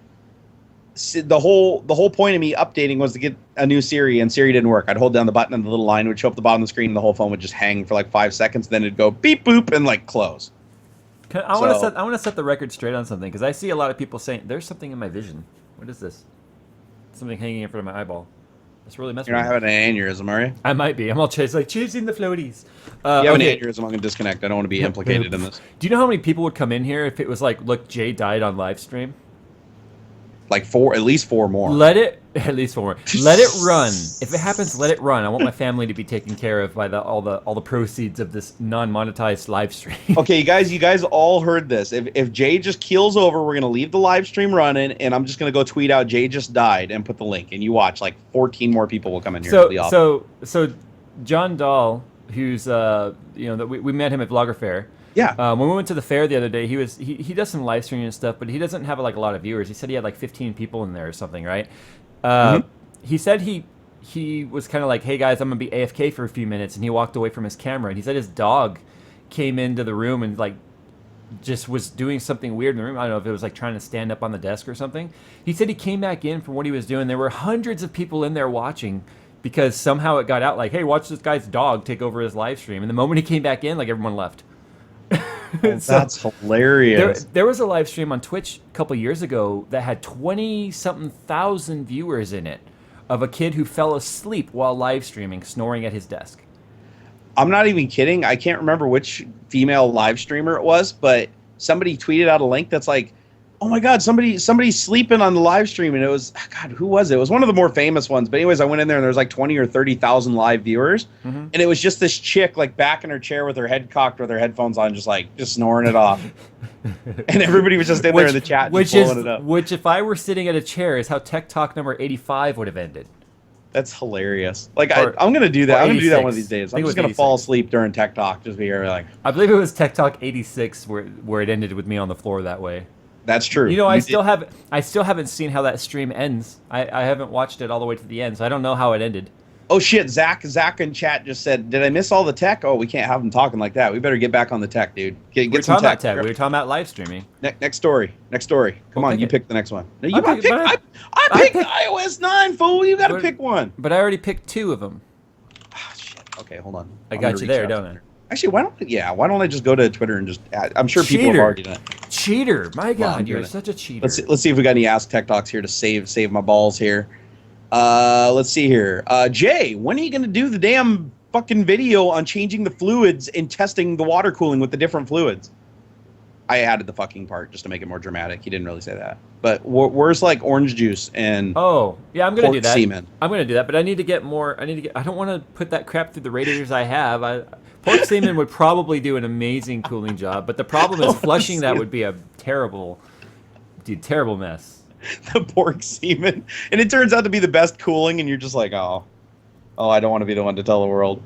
the whole point of me updating was to get a new Siri, and Siri didn't work. I'd hold down the button and the little line would show up at the bottom of the screen, and the whole phone would just hang for like 5 seconds. Then it'd go beep boop and like close. I want to set the record straight on something because I see a lot of people saying there's something in my vision. What is this? Something hanging in front of my eyeball. It's really messing. You're not having an aneurysm, are you? I might be. I'm all chasing the floaties. You have an aneurysm. I'm gonna disconnect. I don't want to be implicated in this. Do you know how many people would come in here if it was like, look, Jay died on live stream? Like at least four more. At least four more. Let it run. If it happens, let it run. I want my family to be taken care of by all the proceeds of this non-monetized live stream. Okay, you guys all heard this. If Jay just keels over, we're gonna leave the live stream running, and I'm just gonna go tweet out Jay just died and put the link, and you watch. Like 14 more people will come in here. So John Dahl, who's we met him at Vlogger Fair. Yeah. When we went to the fair the other day, he does some live streaming and stuff, but he doesn't have like a lot of viewers. He said he had like 15 people in there or something, right? He said he was kind of like, hey guys, I'm gonna be AFK for a few minutes, and he walked away from his camera. And he said his dog came into the room and like just was doing something weird in the room. I don't know if it was like trying to stand up on the desk or something. He said he came back in from what he was doing. There were hundreds of people in there watching because somehow it got out like, hey, watch this guy's dog take over his live stream. And the moment he came back in, like everyone left. Oh, that's hilarious. There was a live stream on Twitch a couple years ago that had 20-something thousand viewers in it of a kid who fell asleep while live streaming, snoring at his desk. I'm not even kidding. I can't remember which female live streamer it was, but somebody tweeted out a link that's like, oh my God, somebody's sleeping on the live stream. And it was, God, who was it? It was one of the more famous ones. But anyways, I went in there and there was like 20 or 30,000 live viewers. And it was just this chick like back in her chair with her head cocked with her headphones on, just snoring it off. And everybody was just in there in the chat just blowing it up. Which if I were sitting at a chair is how Tech Talk number 85 would have ended. That's hilarious. Like I'm going to do that. I'm going to do that one of these days. I'm just going to 86. fall asleep during Tech Talk. Just be here like. I believe it was Tech Talk 86 where it ended with me on the floor that way. That's true. You know, I still haven't seen how that stream ends. I haven't watched it all the way to the end, so I don't know how it ended. Oh shit! Zach in chat just said, "Did I miss all the tech?" Oh, we can't have him talking like that. We better get back on the tech, dude. Get some tech. We were talking about live streaming. Next story. Come on, you pick the next one. No, I picked iOS 9, fool. You got to pick one. But I already picked two of them. Oh, shit. Okay, hold on. I got you there, don't I? Actually, why don't I just go to Twitter and just add, I'm sure people have Cheater. already done it. Cheater. My Well, I'm God, doing you're it. such a cheater. Let's see if we got any Ask Tech Talks here to save my balls here. Let's see here. Jay, when are you going to do the damn fucking video on changing the fluids and testing the water cooling with the different fluids? I added the fucking part just to make it more dramatic. He didn't really say that. But where's like orange juice and Oh, yeah, I'm gonna do pork that. semen? I'm gonna do that, but I need to get more. I don't want to put that crap through the radiators I have. Pork semen would probably do an amazing cooling job, but the problem is flushing that would be a terrible mess. The pork semen, and it turns out to be the best cooling, and you're just like, oh, I don't want to be the one to tell the world.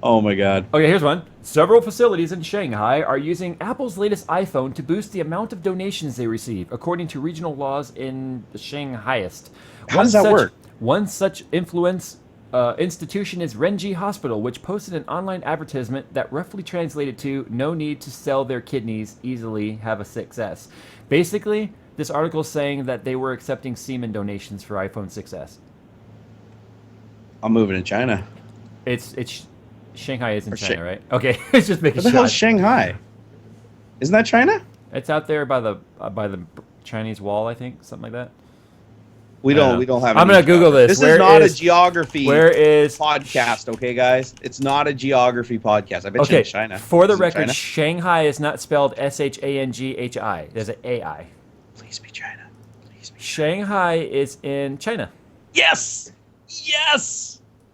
Oh my God. Okay, here's one. Several facilities in Shanghai are using Apple's latest iPhone to boost the amount of donations they receive, according to regional laws in the Shanghaiest. How does that work? One such institution is Renji Hospital, which posted an online advertisement that roughly translated to "no need to sell their kidneys, easily have a success." Basically, this article is saying that they were accepting semen donations for iPhone 6s. I'm moving to China. It's Shanghai is in China, right? Okay, it's just making What the sure. hell is Shanghai? Isn't that China? It's out there by the Chinese wall, I think, something like that. We don't have. I'm any gonna Google this. This is not a geography podcast, okay, guys? It's not a geography podcast. I bet you it's China. For the Is it record, China? Shanghai is not spelled Shanghi. There's an AI. Please be China. Please be. Shanghai is in China. Yes.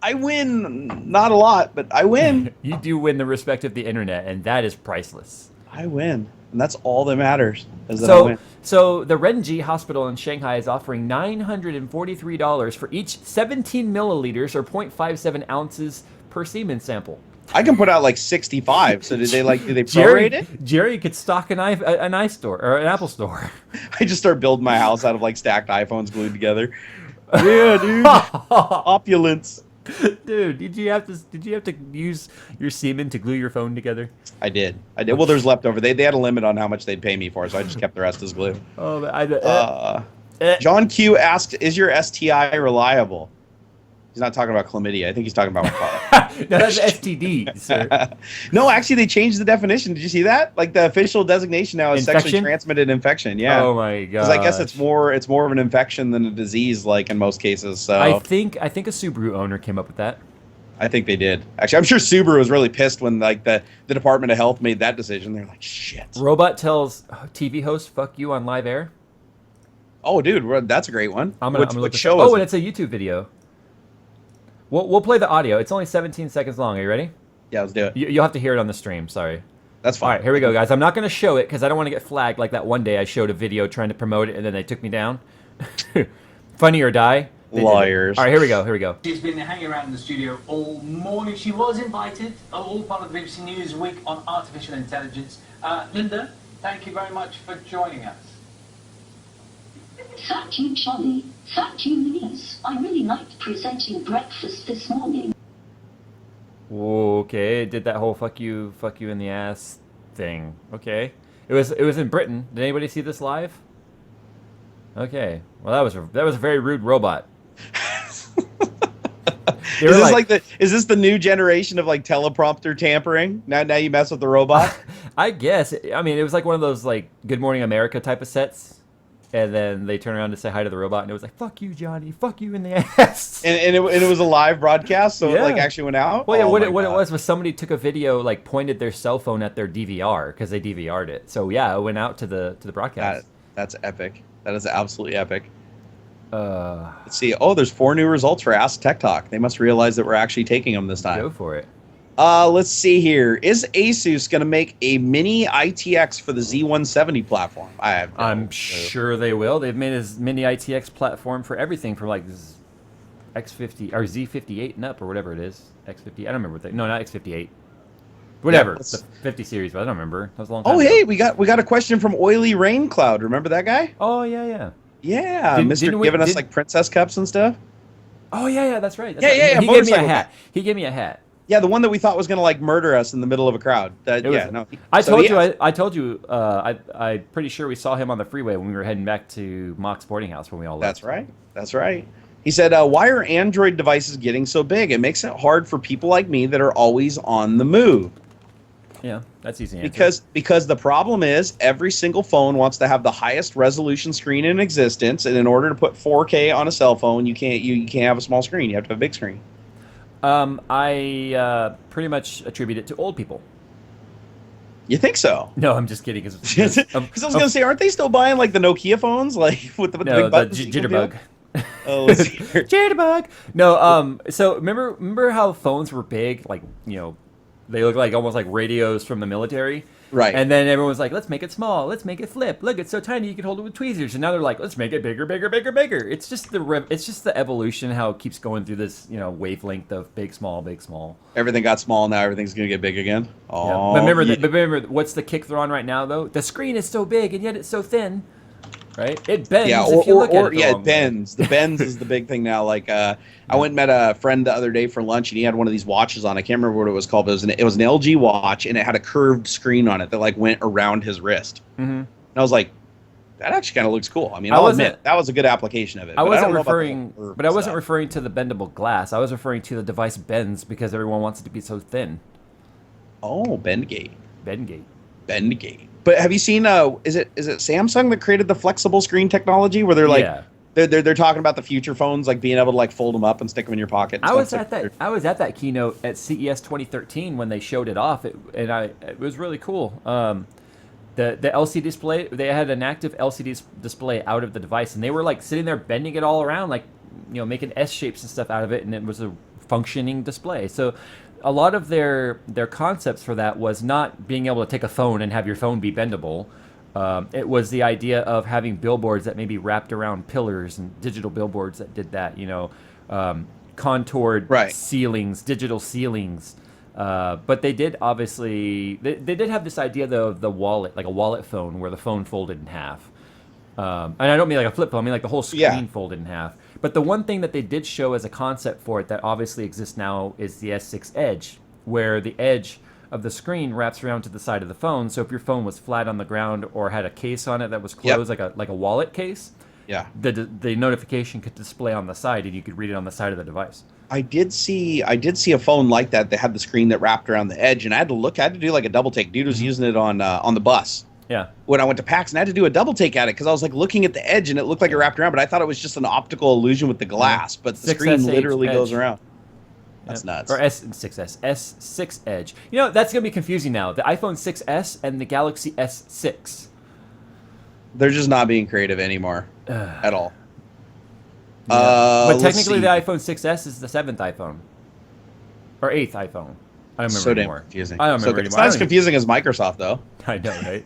I win. Not a lot, but I win. You do win the respect of the internet, and that is priceless. I win, and that's all that matters. Is that I win. So the Renji Hospital in Shanghai is offering $943 for each 17 milliliters or 0.57 ounces per semen sample. I can put out like 65. So do they prorate it? Jerry could stock an iStore or an Apple store. I just start building my house out of like stacked iPhones glued together. Yeah, dude. Opulence. Dude, did you have to use your semen to glue your phone together? I did. Well, there's leftover. They had a limit on how much they'd pay me for, so I just kept the rest as glue. Oh, John Q asked, "Is your STI reliable?" He's not talking about chlamydia. I think he's talking about no, that's STD, sir. No, actually, they changed the definition. Did you see that? Like the official designation now is sexually transmitted infection. Yeah. Oh my god. Because I guess it's more of an infection than a disease, like in most cases. So I think a Subaru owner came up with that. I think they did. Actually, I'm sure Subaru was really pissed when like the Department of Health made that decision. They're like, shit. Robot tells TV host "fuck you" on live air. Oh, dude, that's a great one. I'm gonna look this up. And it's a YouTube video. We'll play the audio. It's only 17 seconds long. Are you ready? Yeah, let's do it. You'll have to hear it on the stream. Sorry. That's fine. All right, here we go, guys. I'm not going to show it because I don't want to get flagged like that one day I showed a video trying to promote it and then they took me down. Funny or die. Liars. All right, here we go. She's been hanging around in the studio all morning. She was invited, all part of the BBC News Week on artificial intelligence. Linda, thank you very much for joining us. Thank you, Charlie. Thank you, Linus. I really liked presenting breakfast this morning. Okay, did that whole fuck you in the ass thing. Okay. It was in Britain. Did anybody see this live? Okay. Well, that was a very rude robot. Is this the new generation of like teleprompter tampering? Now you mess with the robot? I guess. I mean, it was like one of those like Good Morning America type of sets. And then they turn around to say hi to the robot, and it was like, "Fuck you, Johnny. Fuck you in the ass." And it was a live broadcast, so it like actually went out. Well, yeah. What it was somebody took a video, like pointed their cell phone at their DVR because they DVR'd it. So yeah, it went out to the broadcast. That's epic. That is absolutely epic. Let's see. Oh, there's 4 new results for Ask Tech Talk. They must realize that we're actually taking them this time. Go for it. Let's see here. Is Asus going to make a mini ITX for the Z170 platform? I'm sure they will. They've made a mini ITX platform for everything from like X50 or Z58 and up or whatever it is. X50. I don't remember. No, not X58. Whatever. It's the 50 series, but I don't remember. That was a long time ago. Hey, we got a question from Oily Rain Cloud. Remember that guy? Oh, yeah. Yeah, Mr. giving us like princess cups and stuff. Oh, yeah, that's right. Yeah. He gave me a hat. He gave me a hat. Yeah, the one that we thought was going to like murder us in the middle of a crowd. I told you. I'm pretty sure we saw him on the freeway when we were heading back to Mock's boarding house when we all left. That's right. He said, "Why are Android devices getting so big? It makes it hard for people like me that are always on the move." Yeah, that's easy answer. Because the problem is every single phone wants to have the highest resolution screen in existence, and in order to put 4K on a cell phone, you can't have a small screen. You have to have a big screen. I pretty much attribute it to old people. You think so? No, I'm just kidding. Because I was gonna say, aren't they still buying like the Nokia phones, like with the big buttons? Jitterbug. Oh, let's see here. Jitterbug. No, so remember how phones were big, like, you know, they look like almost like radios from the military. Right. And then everyone was like, let's make it small. Let's make it flip. Look, it's so tiny you can hold it with tweezers. And now they're like, let's make it bigger, bigger, bigger, bigger. It's just the evolution, how it keeps going through this, you know, wavelength of big, small, big, small. Everything got small, now everything's gonna get big again. Oh, Yeah. But remember, what's the kick they're on right now though? The screen is so big and yet it's so thin. Right? It bends. Yeah, if you look at it, it bends. The bends is the big thing now. Like, I went and met a friend the other day for lunch, and he had one of these watches on. I can't remember what it was called, but it was an LG watch, and it had a curved screen on it that like went around his wrist. Mm-hmm. And I was like, that actually kind of looks cool. I mean, I'll admit that was a good application of it. I wasn't referring to the bendable glass. I was referring to the device bends because everyone wants it to be so thin. Oh, Bendgate. But have you seen? Is it Samsung that created the flexible screen technology where they're like, they're talking about the future phones like being able to like fold them up and stick them in your pocket. And I was at that keynote at CES 2013 when they showed it off, it was really cool. The LCD display, they had an active LCD display out of the device, and they were like sitting there bending it all around, like, you know, making S shapes and stuff out of it, and it was a functioning display. So a lot of their concepts for that was not being able to take a phone and have your phone be bendable. It was the idea of having billboards that maybe wrapped around pillars, and digital billboards that did that, you know, contoured ceilings, digital ceilings. But they did obviously, they did have this idea though of the wallet, like a wallet phone where the phone folded in half. And I don't mean like a flip phone, I mean like the whole screen folded in half. But the one thing that they did show as a concept for it that obviously exists now is the S6 Edge, where the edge of the screen wraps around to the side of the phone. So if your phone was flat on the ground or had a case on it that was closed, like a wallet case, the notification could display on the side, and you could read it on the side of the device. I did see a phone like that had the screen that wrapped around the edge, and I had to do like a double take. Dude was using it on the bus. Yeah. When I went to PAX, and I had to do a double take at it because I was like looking at the edge, and it looked like it wrapped around, but I thought it was just an optical illusion with the glass. But the screen literally goes around. That's nuts. Or S6 Edge. You know, that's gonna be confusing now. The iPhone 6s and the Galaxy S6. They're just not being creative anymore at all. Yeah. But technically, the iPhone 6s is the 7th iPhone or 8th iPhone. I don't remember anymore. Confusing. I don't remember anymore. It's not as confusing as Microsoft, though. I know, right?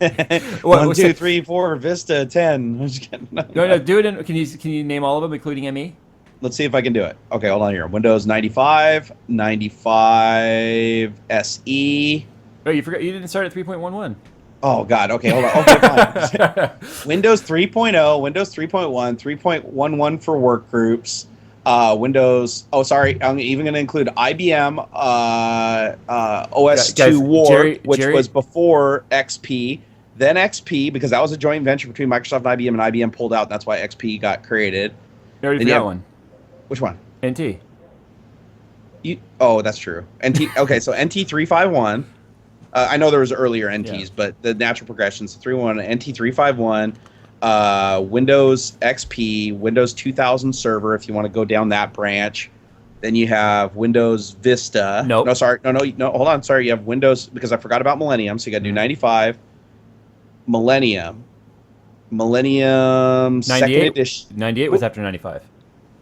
1, 2, 3, 4, Vista, 10. No, do it. Can you name all of them, including ME? Let's see if I can do it. Okay, hold on here. Windows 95, 95 SE. Oh, you forgot. You didn't start at 3.11. Oh, God. Okay, hold on. Okay, fine. Windows 3.0, Windows 3.1, 3.11 for work groups. Windows. Oh, sorry. I'm even going to include IBM OS2 War, which was before XP. Then XP, because that was a joint venture between Microsoft and IBM IBM pulled out. That's why XP got created. You already forgot one. Which one? NT. Oh, that's true. NT. Okay, so NT 351. I know there was earlier NTs, but the natural progressions: 3.1, NT 351, Windows XP, Windows 2000 Server. If you want to go down that branch, then you have Windows Vista. Nope. No, sorry, no. Hold on, sorry. You have Windows because I forgot about Millennium. So you got to do 95, Millennium, 98? Second Edition. 98 was after 95.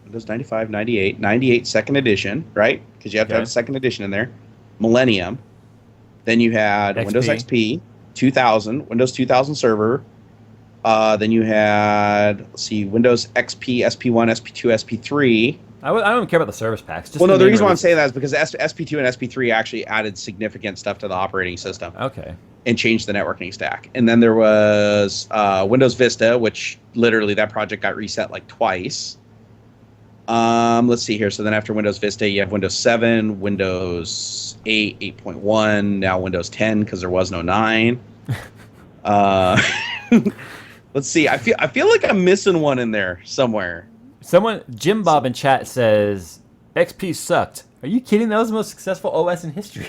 Windows 95, 98, 98 Second Edition, right? Because you have to have a Second Edition in there. Millennium. Then you had Windows XP, 2000, Windows 2000 Server. Then you had, let's see, Windows XP, SP1, SP2, SP3. I don't care about the service packs. Just well, no, the reason why I'm saying that is because SP2 and SP3 actually added significant stuff to the operating system. Okay. And changed the networking stack. And then there was Windows Vista, which literally that project got reset like twice. Let's see here. So then after Windows Vista, you have Windows 7, Windows 8, 8.1, now Windows 10 because there was no 9. Let's see. I feel like I'm missing one in there somewhere. Jim Bob in chat says XP sucked. Are you kidding? That was the most successful OS in history.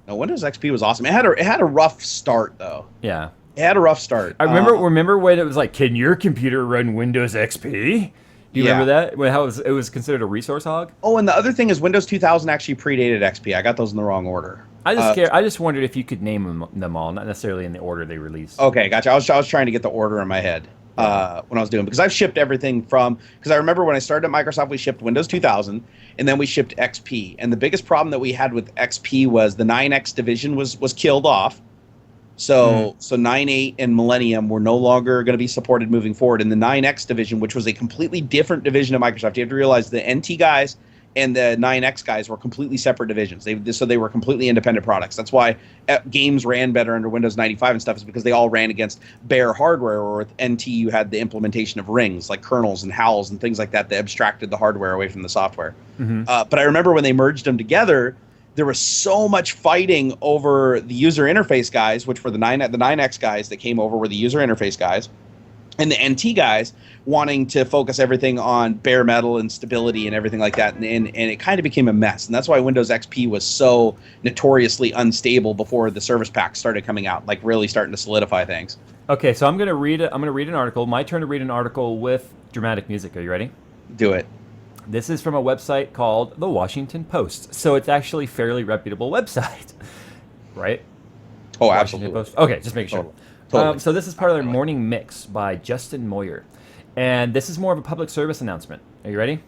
No, Windows XP was awesome. It had a rough start though. Yeah. It had a rough start. I remember when it was like, can your computer run Windows XP? Do you remember that? When how it was considered a resource hog? Oh, and the other thing is Windows 2000 actually predated XP. I got those in the wrong order. I just wondered if you could name them all, not necessarily in the order they released. Okay, gotcha. I was trying to get the order in my head when I was doing, because I've shipped everything from, because I remember when I started at Microsoft, we shipped Windows 2000, and then we shipped XP. And the biggest problem that we had with XP was the 9X division was killed off. So 9.8 and Millennium were no longer going to be supported moving forward. And the 9X division, which was a completely different division of Microsoft, you have to realize the NT guys and the 9X guys were completely separate divisions. So they were completely independent products. That's why games ran better under Windows 95 and stuff, is because they all ran against bare hardware. Or with NT, you had the implementation of rings like kernels and howls and things like that that abstracted the hardware away from the software. But I remember when they merged them together, there was so much fighting over the user interface guys, which were the 9X guys that came over were the user interface guys, and the NT guys wanting to focus everything on bare metal and stability and everything like that. And it kind of became a mess. And that's why Windows XP was so notoriously unstable before the service packs started coming out, like really starting to solidify things. Okay, so I'm gonna read an article. My turn to read an article with dramatic music. Are you ready? Do it. This is from a website called The Washington Post. So it's actually a fairly reputable website, right? Oh, Washington absolutely. Post. Okay, just make sure. Totally. So this is part of their morning mix by Justin Moyer. And this is more of a public service announcement. Are you ready?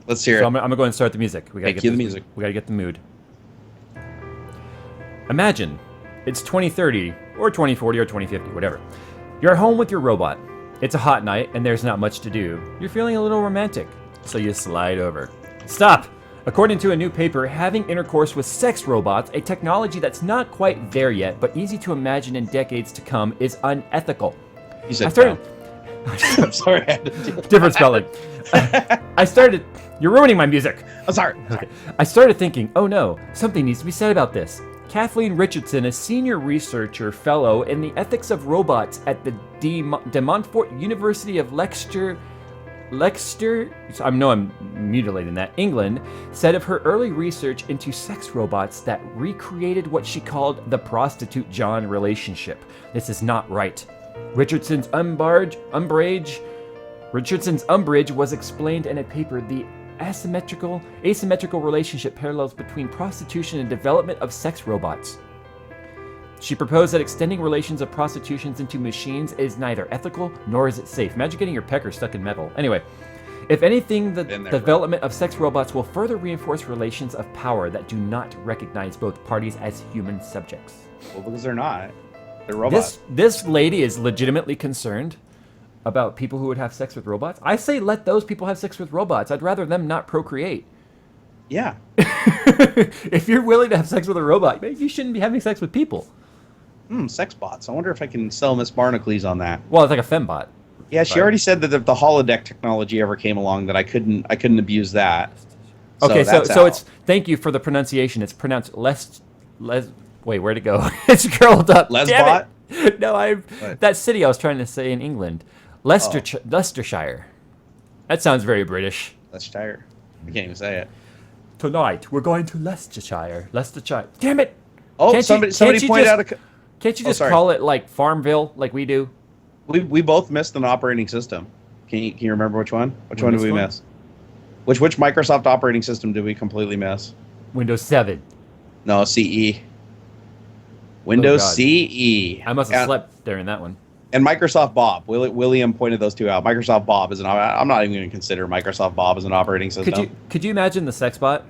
Let's hear So it. I'm gonna go and start the music. We gotta Cue the this- music. We gotta get the mood. Imagine it's 2030 or 2040 or 2050, whatever. You're at home with your robot. It's a hot night and there's not much to do. You're feeling a little romantic, so you slide over. Stop! According to a new paper, having intercourse with sex robots, a technology that's not quite there yet, but easy to imagine in decades to come, is unethical. You said I started. I'm sorry. I had to do that. Different spelling. I started. You're ruining my music. I'm sorry. Okay. I started thinking, oh no, something needs to be said about this. Kathleen Richardson, a senior researcher fellow in the ethics of robots at the De Montfort University of Leicester, I'm mutilating that, England, said of her early research into sex robots that recreated what she called the prostitute-John relationship. This is not right. Richardson's umbrage was explained in a paper, The Asymmetrical Relationship Parallels Between Prostitution and Development of Sex Robots. She proposed that extending relations of prostitutions into machines is neither ethical nor is it safe. Imagine getting your pecker stuck in metal. Anyway, if anything, the development of sex robots will further reinforce relations of power that do not recognize both parties as human subjects. Well, because they're not. They're robots. This lady is legitimately concerned about people who would have sex with robots. I say let those people have sex with robots. I'd rather them not procreate. Yeah. If you're willing to have sex with a robot, maybe you shouldn't be having sex with people. Sex bots. I wonder if I can sell Miss Barnacles on that. Well, it's like a fembot. Yeah, she already said that if the holodeck technology ever came along, that I couldn't abuse that. Okay, so that's out. it's thank you for the pronunciation. It's pronounced wait, where'd it go? It's curled up. Lesbot? Damn it. No, that city I was trying to say in England. Leicestershire. That sounds very British. Leicestershire. I can't even say it. Tonight we're going to Leicestershire. Leicestershire. Damn it! Oh, Can't somebody you pointed just- out a. Can't you just sorry. call it like Farmville, like we do? We both missed an operating system. Can you remember which one? Which one did we miss? Which Microsoft operating system did we completely miss? Windows 7. No, CE. Windows God. CE. I must have slept during that one. And Microsoft Bob. William pointed those two out. Microsoft Bob is I'm not even going to consider Microsoft Bob as an operating system. Could you imagine the sex bot?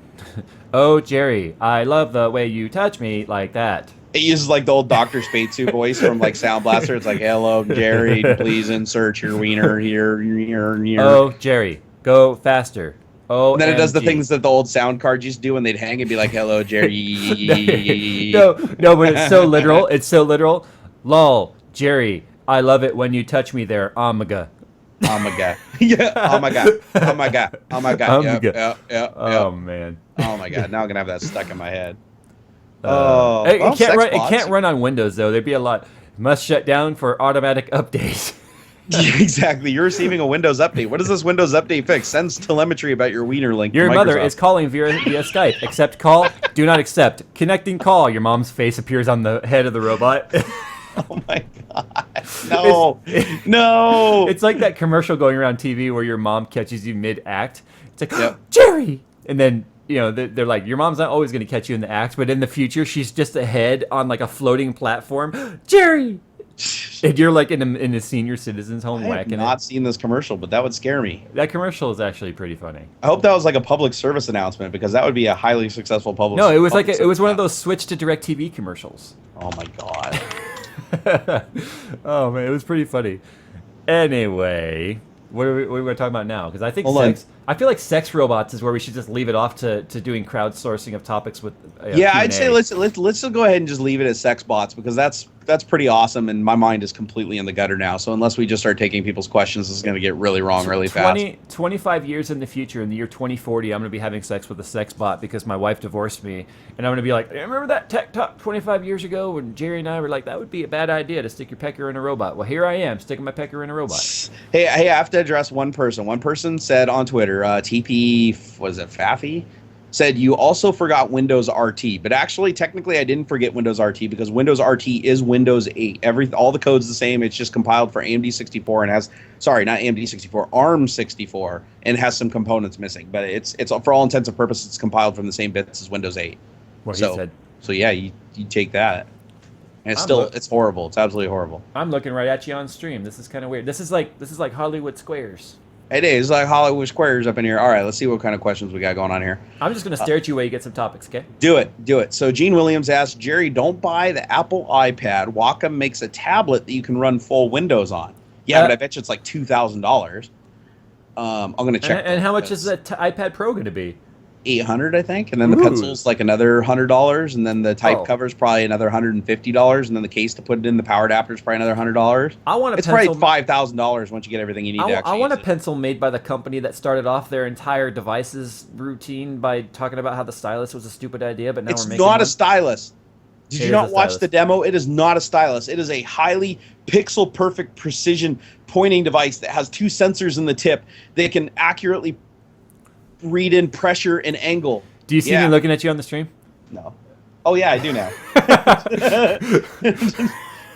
Oh, Jerry, I love the way you touch me like that. It uses like the old Dr. Spatsu voice from like Sound Blaster. It's like, hello, Jerry, please insert your wiener here. Oh, Jerry, go faster. Oh, and then it does the things that the old sound cards used to do when they'd hang and be like, hello, Jerry. no, but it's so literal. It's so literal. Lol, Jerry, I love it when you touch me there, omega. Omega. Yeah, oh my god. Oh my god. Oh my god. Yep. Oh, man. Oh my god. Now I'm going to have that stuck in my head. It can't run on Windows though. There'd be a lot. Must shut down for automatic updates. Exactly. You're receiving a Windows update. What does this Windows update fix? Sends telemetry about your wiener link. Your to mother Microsoft. is calling via Skype. Accept call. Do not accept. Connecting call. Your mom's face appears on the head of the robot. Oh my god. No. No. It's like that commercial going around TV where your mom catches you mid-act. It's like, Yep. Jerry! And then, you know, they're like, your mom's not always going to catch you in the act, but in the future, she's just ahead on like a floating platform. Jerry! And you're like in a senior citizen's home I have whacking not it. seen this commercial, but that would scare me. That commercial is actually pretty funny. I hope that was like a public service announcement because that would be a highly successful public. No, it was like public it was service one of those switch to DirecTV commercials. announcement. Oh my god. Oh man, it was pretty funny. Anyway, what are we talking about now? Because I think Hold on. I feel like sex robots is where we should just leave it off to doing crowdsourcing of topics with. Yeah, I'd Q&A. say let's just go ahead and just leave it at sex bots because that's pretty awesome, and my mind is completely in the gutter now. So unless we just start taking people's questions, this is going to get really wrong really fast. 25 years in the future, in the year 2040, I'm going to be having sex with a sex bot because my wife divorced me, and I'm going to be like, remember that tech talk 25 years ago when Jerry and I were like, that would be a bad idea to stick your pecker in a robot. Well, here I am sticking my pecker in a robot. Hey, I have to address one person. One person said on Twitter, TP, was it Faffy? Said you also forgot Windows RT, but actually, technically, I didn't forget Windows RT because Windows RT is Windows 8. All the code's the same. It's just compiled for AMD 64 and has, sorry, not AMD 64, ARM 64, and has some components missing. But it's for all intents and purposes, it's compiled from the same bits as Windows 8. What so, he said. So yeah, you take that, and it's horrible. It's absolutely horrible. I'm looking right at you on stream. This is kind of weird. This is like Hollywood Squares. It is like Hollywood Squares up in here. All right, let's see what kind of questions we got going on here. I'm just gonna stare at you while you get some topics, okay? Do it. So Gene Williams asked, Jerry, don't buy the Apple iPad. Wacom makes a tablet that you can run full Windows on. Yeah, but I bet you it's like $2,000. I'm gonna check. And how much is the iPad Pro gonna be? $800, I think, and then the Ooh. pencil's like another $100, and then the type Oh. cover's probably another $150, and then the case to put it in, the power adapter's probably another $100. I want a It's pencil. probably $5,000 once you get everything you need to actually. I want a use it. pencil made by the company that started off their entire devices routine by talking about how the stylus was a stupid idea, but now It's we're making not a one. stylus. Did It you is not a watch stylus. the demo? It is not a stylus. It is a highly pixel perfect precision pointing device that has 2 sensors in the tip that can accurately read in pressure and angle. Do you see Yeah. me looking at you on the stream? No. Oh yeah, I do now.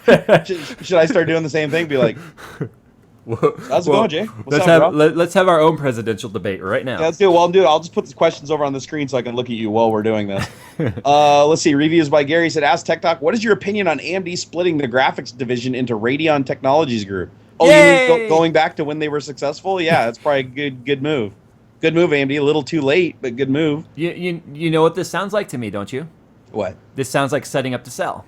Should I start doing the same thing? Be like, how's it going, Jay? What's up, bro? Let's have our own presidential debate right now. Yeah, let's do it. Well, I'll just put the questions over on the screen so I can look at you while we're doing this. Let's see. Reviews by Gary said, ask Tech Talk, what is your opinion on AMD splitting the graphics division into Radeon Technologies Group? Oh, Yay! you mean going back to when they were successful? Yeah, that's probably a good move. Good move, AMD. A little too late, but good move. You know what this sounds like to me, don't you? What? This sounds like setting up to sell.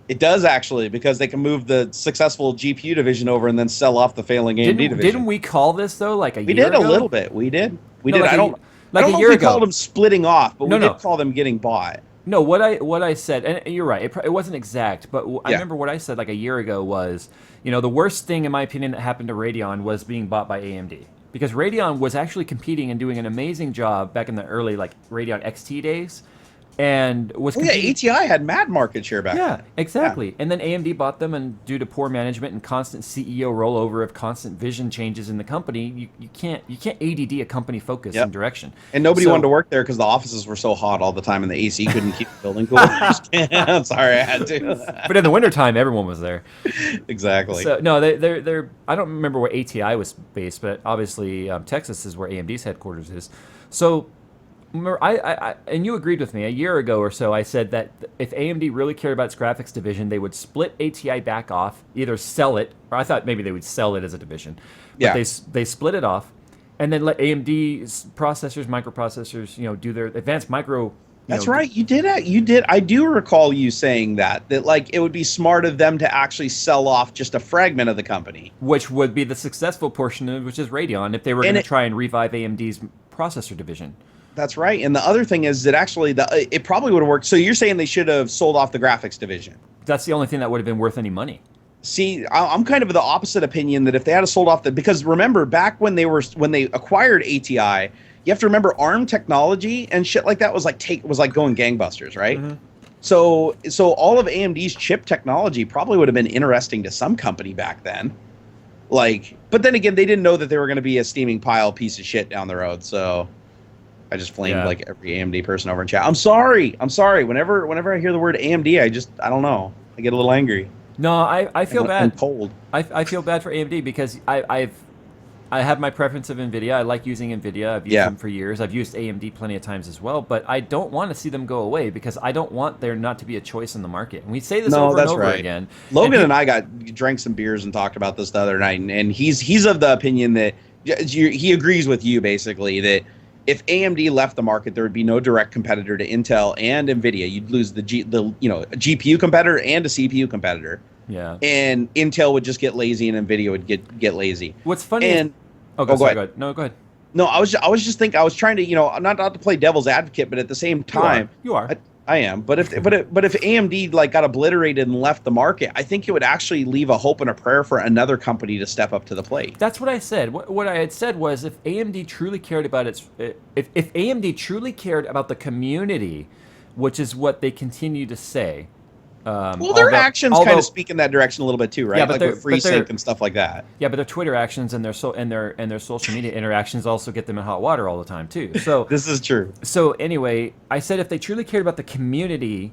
It does actually, because they can move the successful GPU division over and then sell off the failing AMD division. Didn't we call this though like a We year did ago? a little bit. We did. We No, did. like I a- don't. like I a don't know year if we ago. called them splitting off, but No, we no. did call them getting bought. No, what I said, and you're right, it wasn't exact, but I Yeah. remember what I said like a year ago was, the worst thing in my opinion that happened to Radeon was being bought by AMD. Because Radeon was actually competing and doing an amazing job back in the early like Radeon XT days, and was Oh, yeah, competing. ATI had mad market share back Yeah, then. exactly. And then AMD bought them, and due to poor management and constant CEO rollover of constant vision changes in the company, you can't ADD a company focus Yep. and direction. And nobody So- wanted to work there because the offices were so hot all the time and the AC couldn't keep the building cool. I'm sorry, I had to. But in the wintertime, everyone was there. Exactly. So no, they're. I don't remember where ATI was based, but obviously Texas is where AMD's headquarters is. So, remember, I and you agreed with me a year ago or so. I said that if AMD really cared about its graphics division, they would split ATI back off, either sell it, or I thought maybe they would sell it as a division. But Yeah. they split it off, and then let AMD's processors, microprocessors, do their advanced micro. That's right. You did it. You did. I do recall you saying that like it would be smart of them to actually sell off just a fragment of the company. Which would be the successful portion of which is Radeon if they were going to it- try and revive AMD's processor division. That's right. And the other thing is that actually it probably would have worked. So you're saying they should have sold off the graphics division. That's the only thing that would have been worth any money. See, I'm kind of the opposite opinion that if they had sold off because remember back when they acquired ATI, you have to remember ARM technology and shit like that was like going gangbusters, right? Mm-hmm. So all of AMD's chip technology probably would have been interesting to some company back then. Like, but then again, they didn't know that they were going to be a steaming pile piece of shit down the road. So I just flamed like every AMD person over in chat. I'm sorry. Whenever I hear the word AMD, I don't know. I get a little angry. No, I feel bad. I'm cold. I feel bad for AMD because I have my preference of NVIDIA. I like using NVIDIA. I've used them for years. I've used AMD plenty of times as well, but I don't want to see them go away because I don't want there not to be a choice in the market. And we say this over and over again. Logan and I drank some beers and talked about this the other night, and he's of the opinion that he agrees with you basically that if AMD left the market, there would be no direct competitor to Intel and NVIDIA. You'd lose a GPU competitor and a CPU competitor. Yeah. And Intel would just get lazy and NVIDIA would get lazy. What's funny go ahead. No, go ahead. No, I was just thinking, I was trying to, not to play devil's advocate, but at the same time, you are. I am. But if AMD like got obliterated and left the market, I think it would actually leave a hope and a prayer for another company to step up to the plate. That's what I said. What I had said was if AMD truly cared about if AMD truly cared about the community, which is what they continue to say. Well, their actions kind of speak in that direction a little bit too, right? Yeah, but like with FreeSync and stuff like that. Yeah, but their Twitter actions and their social media interactions also get them in hot water all the time too. So this is true. So anyway, I said if they truly cared about the community,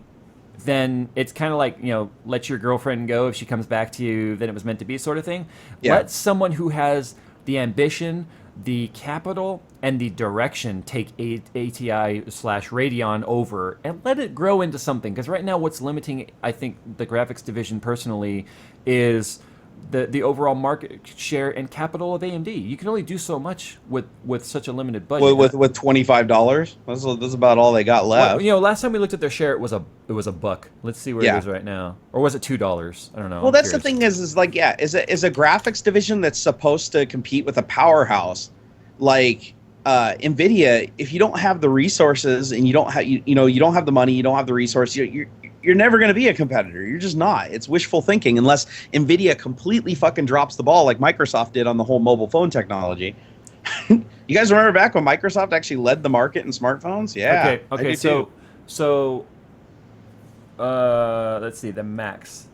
then it's kind of like, let your girlfriend go if she comes back to you, then it was meant to be sort of thing. Yeah. Let someone who has the ambition, the capital, and the direction take ATI/Radeon over and let it grow into something. Because right now what's limiting, I think, the graphics division personally is the overall market share and capital of AMD. You can only do so much with such a limited budget. With $25? That's about all they got left. Well, last time we looked at their share, it was a buck. Let's see where it is right now. Or was it $2? I don't know. Well, that's the thing is like, is a graphics division that's supposed to compete with a powerhouse like NVIDIA. If you don't have the resources and you don't have you don't have the money, you don't have the resource, you're never going to be a competitor. You're just not. It's wishful thinking unless NVIDIA completely fucking drops the ball like Microsoft did on the whole mobile phone technology. You guys remember back when Microsoft actually led the market in smartphones? Yeah. Okay. So let's see the max.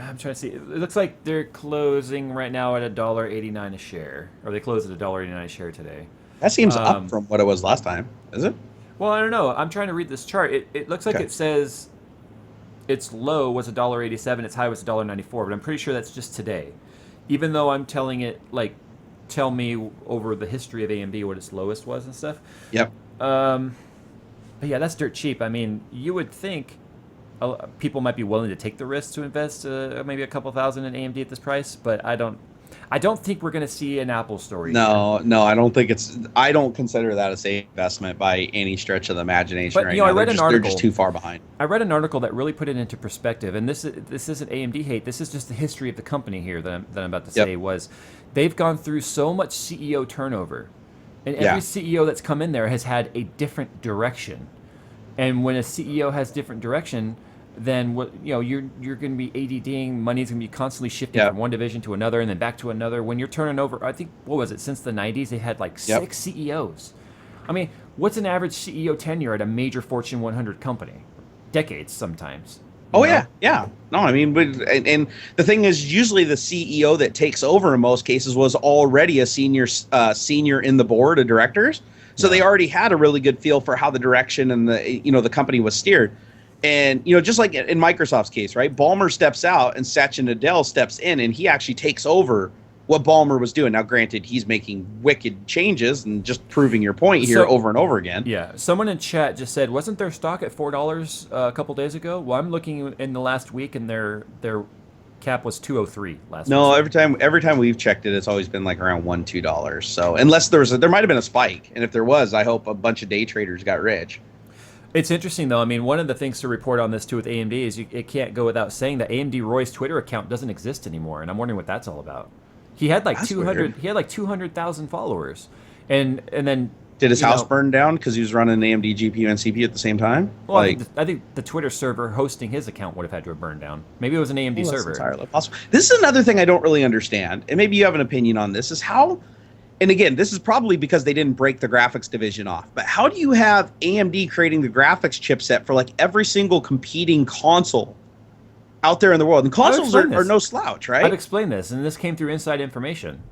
I'm trying to see. It looks like they're closing right now at $1.89 a share, or they closed at $1.89 a share today. That seems up from what it was last time, is it? Well, I don't know. I'm trying to read this chart. It looks like it says its low was $1.87, its high was $1.94, but I'm pretty sure that's just today. Even though I'm telling it, like, tell me over the history of AMD what its lowest was and stuff. Yep. But yeah, that's dirt cheap. I mean, you would think people might be willing to take the risk to invest maybe a couple thousand in AMD at this price, but I don't think we're going to see an Apple story. No, I don't think I don't consider that a safe investment by any stretch of the imagination. But, right now. I read an article. They're just too far behind. I read an article that really put it into perspective, and this isn't AMD hate. This is just the history of the company here that I'm about to say was they've gone through so much CEO turnover, and every CEO that's come in there has had a different direction. And when a CEO has different direction, then you're going to be ADDing. Money's going to be constantly shifting from one division to another, and then back to another. When you're turning over, I think since the 90s they had like 6 CEOs. I mean, what's an average CEO tenure at a major Fortune 100 company? Decades sometimes. Oh yeah. No, I mean, and the thing is, usually the CEO that takes over in most cases was already a senior in the board of directors, so they already had a really good feel for how the direction and the company was steered. And, just like in Microsoft's case, right? Ballmer steps out and Satya Nadella steps in, and he actually takes over what Ballmer was doing. Now, granted, he's making wicked changes and just proving your point here over and over again. Yeah. Someone in chat just said, wasn't their stock at $4 a couple days ago? Well, I'm looking in the last week, and their cap was $2.03 last week. No, every time we've checked it, it's always been like around $1-2. So unless there might have been a spike. And if there was, I hope a bunch of day traders got rich. It's interesting, though. I mean, one of the things to report on this, too, with AMD is it can't go without saying that AMD Roy's Twitter account doesn't exist anymore, and I'm wondering what that's all about. He had like 200,000 followers, and then did his house burn down because he was running AMD GPU and CPU at the same time? Well, I think the Twitter server hosting his account would have had to have burned down. Maybe it was an AMD server. That's entirely possible. This is another thing I don't really understand, and maybe you have an opinion on this, is how. And again, this is probably because they didn't break the graphics division off. But how do you have AMD creating the graphics chipset for like every single competing console? out there in the world. And consoles explain are this. no slouch, I'd right? explain this, and this came through inside information.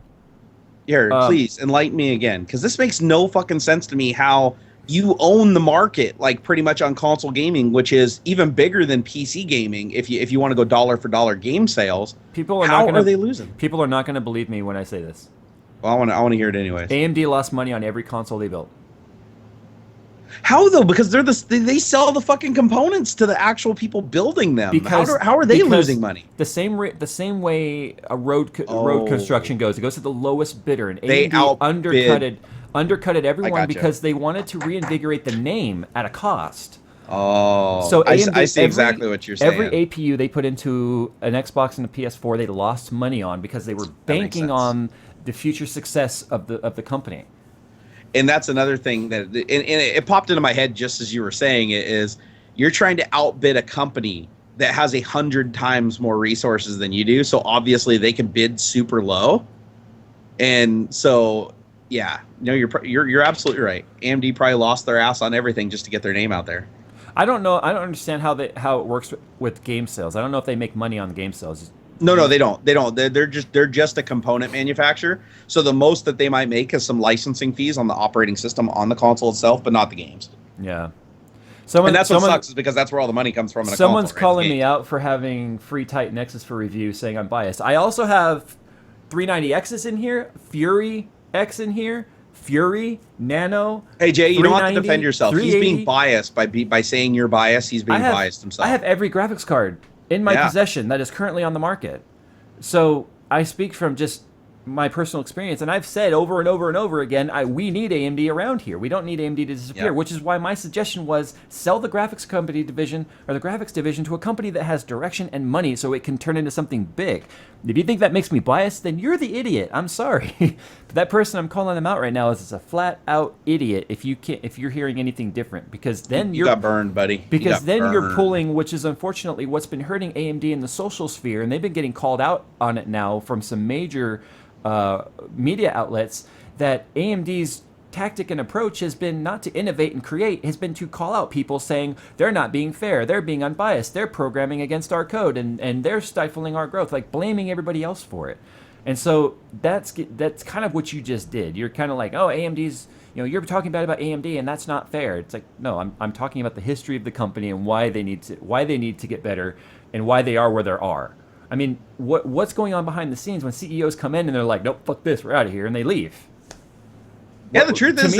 Here, Um, please enlighten me again, because this makes no fucking sense to me. How you own the market, like pretty much on console gaming, which is even bigger than PC gaming. If you want to go dollar for dollar game sales, People are how not gonna, are they losing? People are not going to believe me when I say this. Well, I want to hear it anyways. AMD lost money on every console they built. How though? Because they sell the fucking components to the actual people building them. Because How are they because losing money? The same way a road Oh. construction goes. It goes to the lowest bidder, and They AMD undercutted I everyone gotcha. because they wanted to reinvigorate the name at a cost. Oh, So I AMD, see exactly what you're saying. Every APU they put into an Xbox and a PS4, they lost money on because they were banking sense. on the future success of the company. And that's another thing that and it popped into my head just as you were saying it, is you're trying to outbid a company that has 100 times more resources than you do, so obviously they can bid super low. And so yeah, no, you're absolutely right. AMD probably lost their ass on everything just to get their name out there. I don't know. I don't understand how it works with game sales. I don't know if they make money on the game sales. No, they don't. They're just a component manufacturer. So the most that they might make is some licensing fees on the operating system on the console itself, but not the games. Yeah. And that's what sucks, is because that's where all the money comes from. In a Someone's console, right? calling me out for having free Titan X's for review, saying I'm biased. I also have 390Xs in here, Fury X in here, Fury, Nano. Hey Jay, you don't have to 390, defend yourself. He's 380. being biased by saying you're biased. He's being biased himself. I have every graphics card in my Yeah. possession that is currently on the market. So I speak from just my personal experience, and I've said over and over and over again, we need AMD around here. We don't need AMD to disappear, Yeah. which is why my suggestion was sell the graphics company division or the graphics division to a company that has direction and money so it can turn into something big. If you think that makes me biased, then you're the idiot. I'm sorry. But that person I'm calling them out right now is a flat out idiot if you're hearing anything different, because then you got burned, buddy. Because then you're burned. pulling, which is unfortunately what's been hurting AMD in the social sphere, and they've been getting called out on it now from some major media outlets, that AMD's tactic and approach has been not to innovate and create, has been to call out people saying they're not being fair, they're being unbiased, they're programming against our code, and they're stifling our growth, like blaming everybody else for it. And so that's kind of what you just did. You're kind of like, oh, AMD's, you're talking bad about AMD, and that's not fair. It's like, no, I'm talking about the history of the company and why they need to get better and why they are where they are. I mean, what's going on behind the scenes when CEOs come in and they're like, nope, fuck this, we're out of here, and they leave? Yeah, the truth is,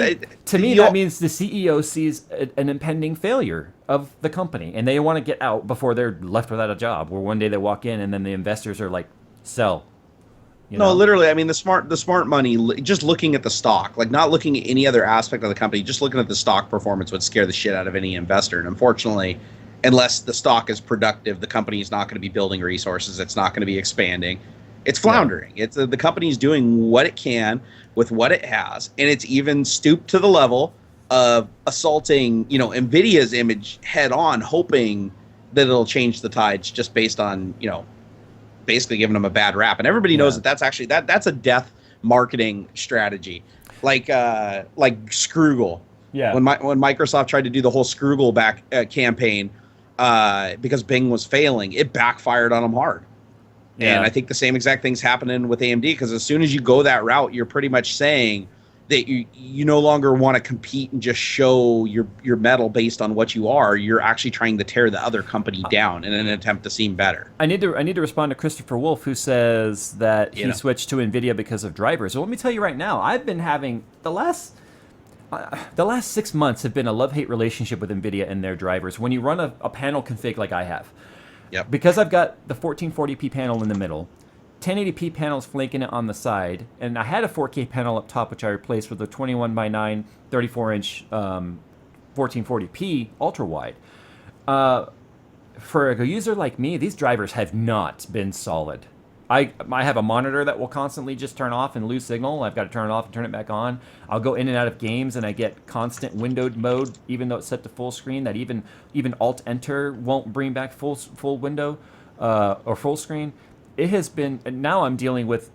to me, that means the CEO sees an impending failure of the company, and they want to get out before they're left without a job. Where one day they walk in, and then the investors are like, sell. No, literally. I mean, the smart money, just looking at the stock, like not looking at any other aspect of the company, just looking at the stock performance would scare the shit out of any investor. And unfortunately, unless the stock is productive, the company is not going to be building resources. It's not going to be expanding. It's floundering. Yeah. It's the company's doing what it can with what it has, and it's even stooped to the level of assaulting, Nvidia's image head on, hoping that it'll change the tides just based on, basically giving them a bad rap. And everybody knows that that's actually that's a death marketing strategy, like Scroogle. Yeah. When Microsoft tried to do the whole Scroogle campaign, because Bing was failing, it backfired on them hard. Yeah. And I think the same exact thing's happening with AMD, because as soon as you go that route, you're pretty much saying that you no longer want to compete and just show your metal based on what you are. You're actually trying to tear the other company down in an attempt to seem better. I need to respond to Christopher Wolf, who says that he switched to NVIDIA because of drivers. So let me tell you right now, I've been having the last 6 months have been a love-hate relationship with NVIDIA and their drivers. When you run a panel config like I have, because I've got the 1440p panel in the middle, 1080p panels flanking it on the side, and I had a 4K panel up top, which I replaced with a 21:9 34-inch 1440p ultra-wide. For a user like me, these drivers have not been solid. I have a monitor that will constantly just turn off and lose signal. I've got to turn it off and turn it back on. I'll go in and out of games, and I get constant windowed mode, even though it's set to full screen. That even Alt-Enter won't bring back full window or full screen. It has been, and now I'm dealing with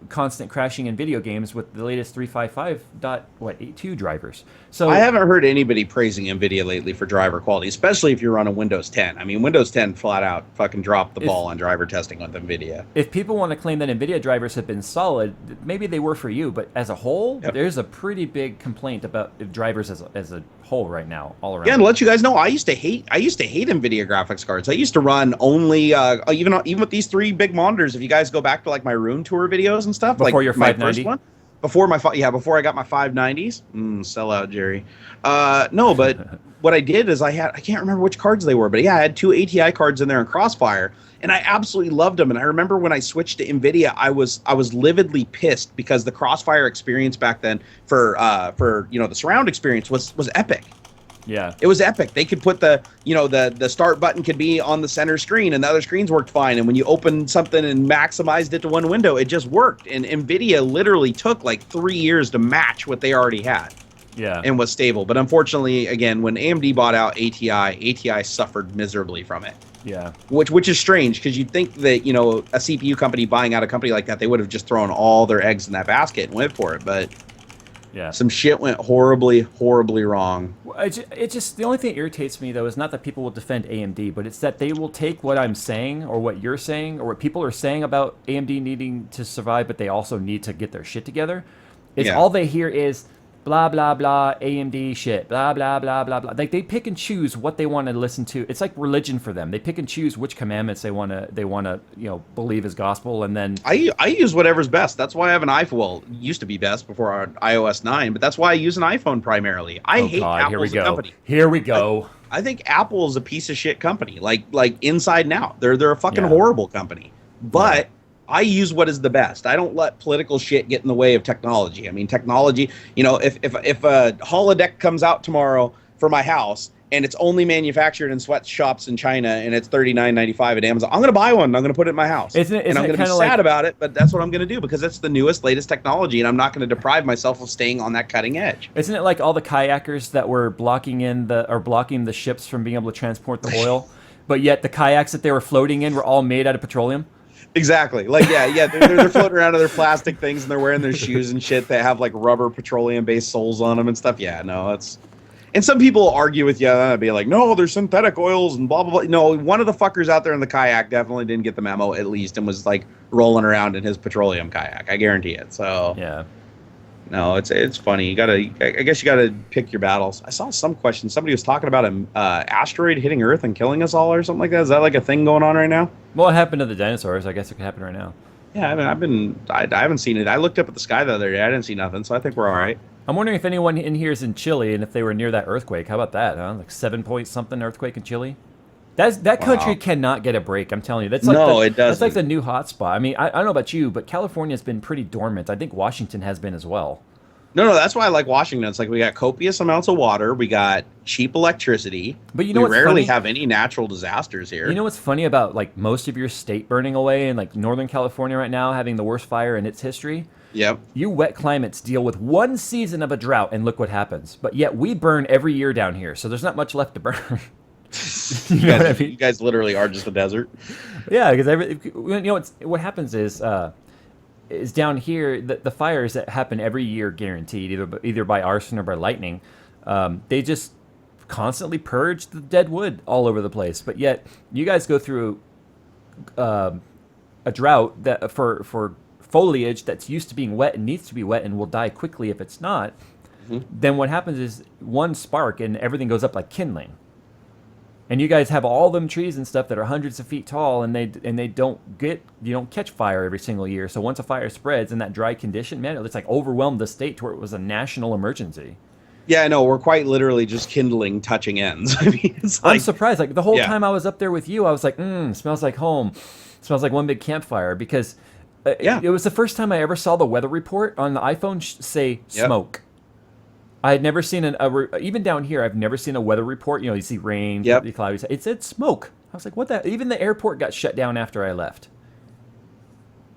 constant crashing in video games with the latest 355.82 drivers. So I haven't heard anybody praising NVIDIA lately for driver quality, especially if you're running Windows 10. I mean, Windows 10 flat out fucking dropped the ball on driver testing with NVIDIA. if people want to claim that NVIDIA drivers have been solid, maybe they were for you, but as a whole, there's a pretty big complaint about drivers as a whole right now, all around. Yeah, and to let you guys know, I used to hate NVIDIA graphics cards. I used to run only even with these three big monitors. If you guys go back to like my room tour videos and stuff, Before like your my 590? first one, before I got my 590s, sell out, Jerry. No, but what I did is I can't remember which cards they were, but yeah, I had two ATI cards in there in Crossfire, and I absolutely loved them. And I remember when I switched to NVIDIA, I was lividly pissed because the Crossfire experience back then for the surround experience was epic. Yeah, it was epic. They could put the start button could be on the center screen, and the other screens worked fine. And when you opened something and maximized it to one window, it just worked. And NVIDIA literally took like 3 years to match what they already had. Yeah, And was stable. But unfortunately, again, when AMD bought out ATI suffered miserably from it. yeah. Which is strange, because you'd think that a CPU company buying out a company like that, they would have just thrown all their eggs in that basket and went for it. But Yeah. some shit went horribly, horribly wrong. It just the only thing that irritates me though is not that people will defend AMD, but it's that they will take what I'm saying or what you're saying or what people are saying about AMD needing to survive, but they also need to get their shit together. It's all they hear is blah blah blah AMD shit, blah blah blah blah blah. Like they pick and choose what they want to listen to. It's like religion for them. They pick and choose which commandments they want to believe as gospel, and then I use whatever's best. That's why I have an iPhone. Well, it used to be best before our iOS 9, but that's why I use an iPhone primarily. I hate Apple as a company. Here we go. I think Apple is a piece of shit company. Like inside and out. They're a fucking horrible company. But I use what is the best. I don't let political shit get in the way of technology. I mean, technology, if a holodeck comes out tomorrow for my house and it's only manufactured in sweatshops in China and it's $39.95 at Amazon, I'm going to buy one and I'm going to put it in my house. And I'm going to be sad about it, but that's what I'm going to do because it's the newest, latest technology and I'm not going to deprive myself of staying on that cutting edge. Isn't it like all the kayakers that were blocking the ships from being able to transport the oil, but yet the kayaks that they were floating in were all made out of petroleum? Exactly. Like, they're floating around in their plastic things and they're wearing their shoes and shit that have like rubber petroleum-based soles on them and stuff. Yeah, no, it's... And some people argue with you and be like, no, they're synthetic oils and blah, blah, blah. No, one of the fuckers out there in the kayak definitely didn't get the memo, at least, and was like rolling around in his petroleum kayak. I guarantee it. So, yeah. No, it's funny. I guess you gotta pick your battles. I saw some question. Somebody was talking about an asteroid hitting Earth and killing us all or something like that. Is that like a thing going on right now? Well, it happened to the dinosaurs. I guess it could happen right now. Yeah, I haven't seen it. I looked up at the sky the other day. I didn't see nothing, so I think we're all right. I'm wondering if anyone in here is in Chile and if they were near that earthquake. How about that, huh? Like 7-point-something earthquake in Chile? That country cannot get a break, I'm telling you. That's like it doesn't. That's like the new hotspot. I mean, I don't know about you, but California's been pretty dormant. I think Washington has been as well. No, that's why I like Washington. It's like we got copious amounts of water, we got cheap electricity, but we rarely have any natural disasters here. You know what's funny about like most of your state burning away and like Northern California right now having the worst fire in its history? Yep. You wet climates deal with one season of a drought and look what happens. But yet we burn every year down here, so there's not much left to burn. You guys literally are just a desert. Yeah, because what happens is down here the fires that happen every year guaranteed either by arson or by lightning. They just constantly purge the dead wood all over the place. But yet you guys go through a drought that for foliage that's used to being wet and needs to be wet and will die quickly if it's not. Mm-hmm. Then what happens is one spark and everything goes up like kindling. And you guys have all them trees and stuff that are hundreds of feet tall, and you don't catch fire every single year. So once a fire spreads in that dry condition, man, it's like overwhelmed the state to where it was a national emergency. Yeah, I know. We're quite literally just kindling, touching ends. I mean, it's like, I'm surprised. Like the whole time I was up there with you, I was like, smells like home. Smells like one big campfire because it was the first time I ever saw the weather report on the iPhone say smoke. I had never seen even down here. I've never seen a weather report. You see rain, cloudy. It said smoke. I was like, "What the?" Even the airport got shut down after I left.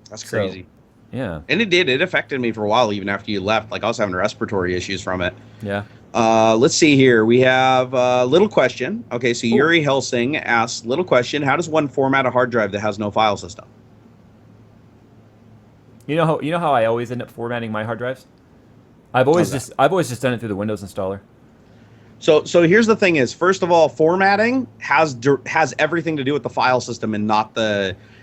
That's crazy. So, yeah, and it did. It affected me for a while, even after you left. Like I was having respiratory issues from it. Yeah. Let's see here. We have a little question. Okay, so Yuri Helsing asks, little question: how does one format a hard drive that has no file system? You know how I always end up formatting my hard drives? I've always just done it through the Windows installer. So here's the thing: is first of all, formatting has everything to do with the file system and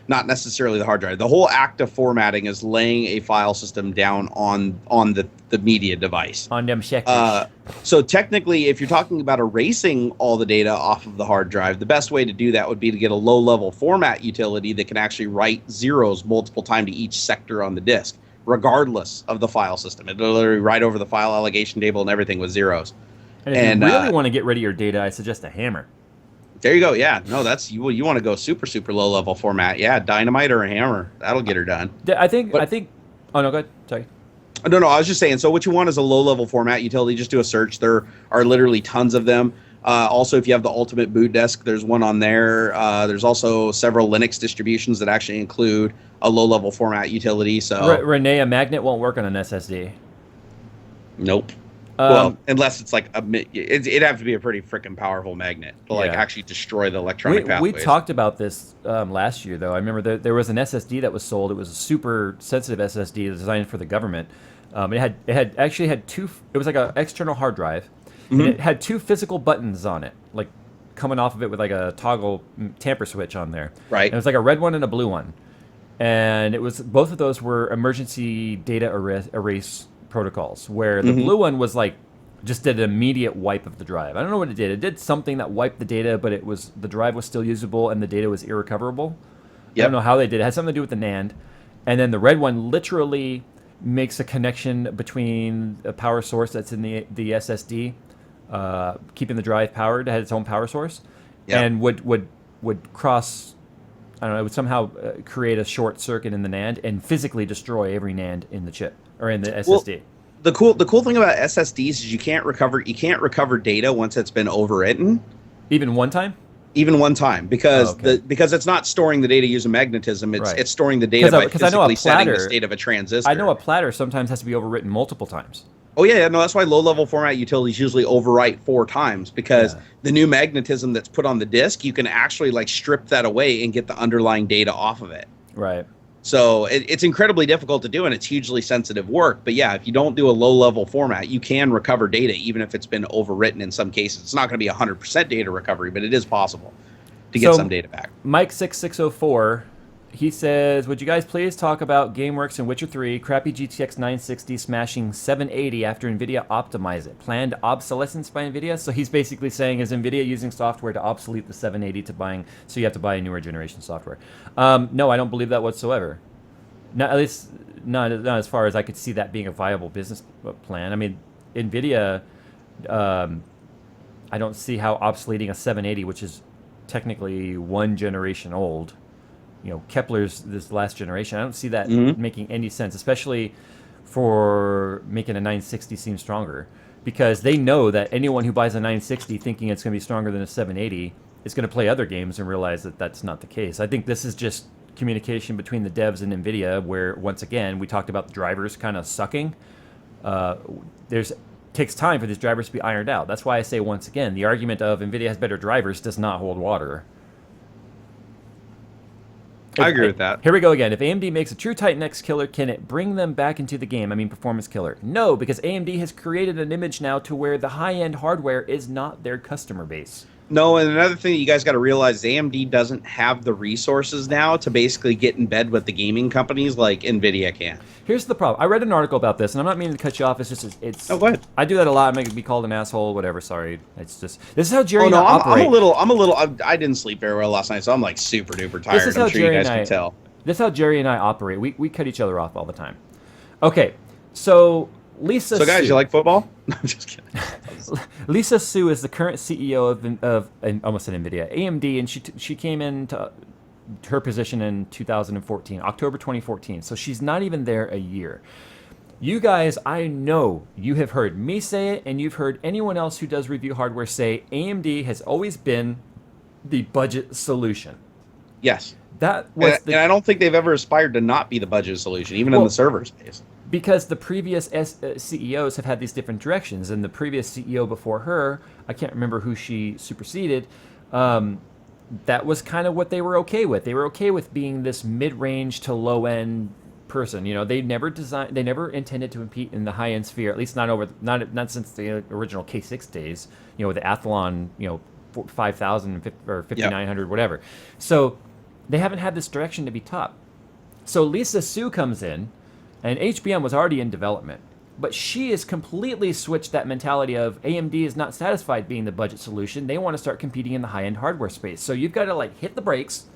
not necessarily the hard drive. The whole act of formatting is laying a file system down on the media device. On them checkers. So technically, if you're talking about erasing all the data off of the hard drive, the best way to do that would be to get a low-level format utility that can actually write zeros multiple times to each sector on the disk, regardless of the file system. It'll literally write over the file allocation table and everything with zeros. And if you really want to get rid of your data, I suggest a hammer. There you go. Yeah, no, that's you want to go super low level format. Yeah, dynamite or a hammer, that'll get her done. I think. Oh no, go ahead. Sorry. No, I was just saying. So what you want is a low level format utility. Just do a search. There are literally tons of them. Also, if you have the Ultimate Boot Desk, there's one on there. There's also several Linux distributions that actually include a low level format utility. So Renee, a magnet won't work on an SSD. Nope. Well, unless it's like it'd have to be a pretty freaking powerful magnet to like actually destroy the electronic pathways. We talked about this last year, though. I remember there was an SSD that was sold. It was a super sensitive SSD designed for the government. It actually had two. It was like an external hard drive, and it had two physical buttons on it, like coming off of it with like a toggle tamper switch on there. Right. And it was like a red one and a blue one, and it was both of those were emergency data erase protocols, where the blue one was like just did an immediate wipe of the drive. I don't know what it did. It did something that wiped the data, but the drive was still usable and the data was irrecoverable. I don't know how they did it. It had something to do with the NAND. And then the red one literally makes a connection between a power source that's in the SSD, keeping the drive powered. It had its own power source, and would cross. I don't know. It would somehow create a short circuit in the NAND and physically destroy every NAND in the chip or in the SSD. Well, the cool thing about SSDs is you can't recover data once it's been overwritten. Even one time? Even one time, because because it's not storing the data using magnetism. It's storing the data by physically setting the state of a transistor. I know a platter sometimes has to be overwritten multiple times. Oh yeah, no, that's why low-level format utilities usually overwrite 4 times, because the new magnetism that's put on the disk, you can actually like strip that away and get the underlying data off of it. Right. So it's incredibly difficult to do, and it's hugely sensitive work. But yeah, if you don't do a low-level format, you can recover data, even if it's been overwritten in some cases. It's not going to be 100% data recovery, but it is possible to get some data back. Mike6604, he says, would you guys please talk about GameWorks and Witcher 3, crappy GTX 960 smashing 780 after NVIDIA optimize it? Planned obsolescence by NVIDIA? So he's basically saying, is NVIDIA using software to obsolete the 780 so you have to buy a newer generation software? No, I don't believe that whatsoever. At least not as far as I could see that being a viable business plan. I mean, NVIDIA, I don't see how obsoleting a 780, which is technically one generation old, Kepler's this last generation. I don't see that making any sense, especially for making a 960 seem stronger, because they know that anyone who buys a 960 thinking it's going to be stronger than a 780 is going to play other games and realize that that's not the case. I think this is just communication between the devs and NVIDIA, where once again we talked about the drivers kind of sucking. Takes time for these drivers to be ironed out. That's why I say once again the argument of NVIDIA has better drivers does not hold water. I agree with that. Here we go again. If AMD makes a true Titan X killer, can it bring them back into the game? I mean, performance killer. No, because AMD has created an image now to where the high-end hardware is not their customer base. No, and another thing you guys got to realize is AMD doesn't have the resources now to basically get in bed with the gaming companies like NVIDIA can. Here's the problem. I read an article about this, and I'm not meaning to cut you off. It's just, Oh, go ahead. I do that a lot. I may be called an asshole, whatever. Sorry. It's just, this is how Jerry and I operate. I didn't sleep very well last night, so I'm like super duper tired. I'm sure you guys can tell. This is how Jerry and I operate. We cut each other off all the time. Okay, so Lisa So guys, Su, you like football? No, I'm just kidding. Lisa Su is the current CEO of almost an NVIDIA, AMD, and she came into her position in 2014, October 2014. So she's not even there a year. You guys, I know you have heard me say it, and you've heard anyone else who does review hardware say AMD has always been the budget solution. Yes. That was and I don't think they've ever aspired to not be the budget solution, even in the server space. Because the previous CEOs have had these different directions, and the previous CEO before her, I can't remember who she superseded, that was kind of what they were okay with. They were okay with being this mid-range to low-end person. You know, they never intended to compete in the high end sphere, at least not since the original K6 days. You know, with the Athlon, 5,000 or 5,900, whatever. So they haven't had this direction to be top. So Lisa Su comes in, and HBM was already in development, but she has completely switched that mentality of AMD is not satisfied being the budget solution. They want to start competing in the high end hardware space. So you've got to like hit the brakes,